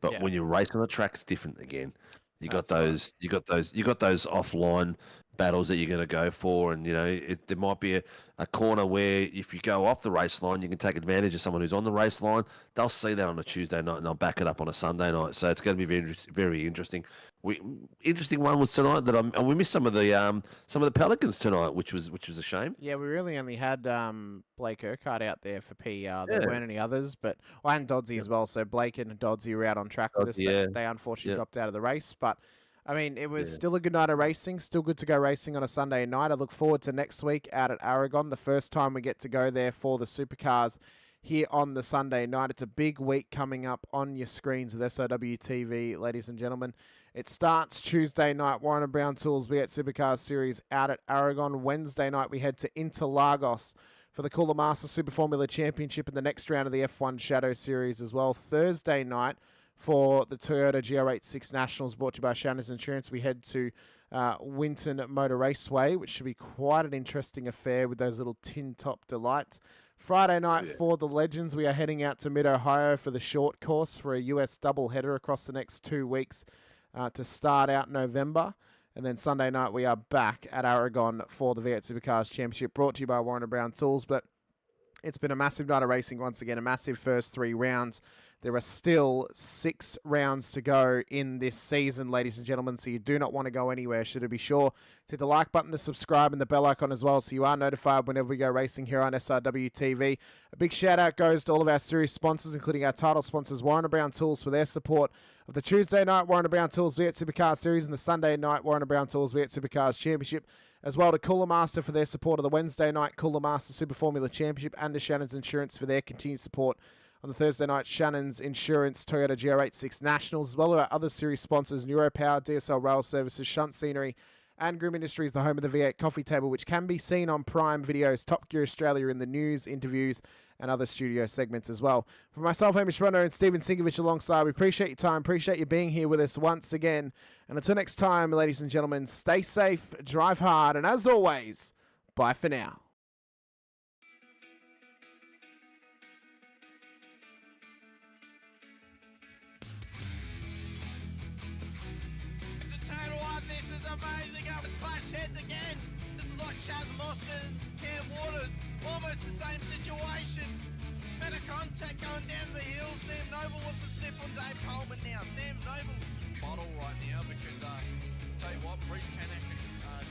but when you race on a track, it's different again. You got those offline battles that you're going to go for, and there might be a corner where if you go off the race line, you can take advantage of someone who's on the race line. They'll see that on a Tuesday night and they'll back it up on a Sunday night. So it's going to be very, very interesting. Interesting one was tonight that and we missed some of the Pelicans tonight, which was a shame. Yeah, we really only had Blake Urquhart out there for PER. There weren't any others, and Dodsey as well. So Blake and Dodsey were out on track with us. They unfortunately dropped out of the race, but I mean, it was still a good night of racing, still good to go racing on a Sunday night. I look forward to next week out at Aragon, the first time we get to go there for the Supercars here on the Sunday night. It's a big week coming up on your screens with SOW TV, ladies and gentlemen. It starts Tuesday night, Warren and Brown Tools V8 Supercars Series out at Aragon. Wednesday night, we head to Interlagos for the Cooler Master Super Formula Championship in the next round of the F1 Shadow Series as well. Thursday night, for the Toyota GR86 Nationals brought to you by Shannon's Insurance, we head to Winton Motor Raceway, which should be quite an interesting affair with those little tin top delights. Friday night for the Legends, we are heading out to Mid-Ohio for the short course for a US doubleheader across the next 2 weeks to start out November. And then Sunday night, we are back at Aragon for the V8 Supercars Championship, brought to you by Warren & Brown Tools. But it's been a massive night of racing once again, a massive first 3 rounds. There are still 6 rounds to go in this season, ladies and gentlemen, so you do not want to go anywhere. Should be sure to hit the like button, the subscribe, and the bell icon as well, so you are notified whenever we go racing here on SRW TV. A big shout out goes to all of our series sponsors, including our title sponsors, Warren & Brown Tools, for their support of the Tuesday night Warren & Brown Tools V8 Supercars Series and the Sunday night Warren & Brown Tools V8 Supercars Championship, as well to Cooler Master for their support of the Wednesday night Cooler Master Super Formula Championship, and to Shannon's Insurance for their continued support on the Thursday night Shannon's Insurance Toyota GR86 Nationals, as well as our other series sponsors, NeuroPower, DSL Railway Services, Shunt Scenery, and Groom Industries, the home of the V8 Coffee Table, which can be seen on Prime Video's Top Gear Australia in the news, interviews, and other studio segments as well. For myself, Hamish Munro, and Stephen Sinkovic alongside, we appreciate your time, appreciate you being here with us once again. And until next time, ladies and gentlemen, stay safe, drive hard, and as always, bye for now. This is amazing. I was clash heads again. This is like Chaz Moscow and Cam Waters. Almost the same situation. Better contact going down the hill. Sam Noble wants to snip on Dave Coleman now. Sam Noble bottle right now because tell you what, Bruce Tanak and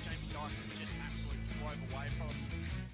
Jamie Dyke just absolutely drove away from us.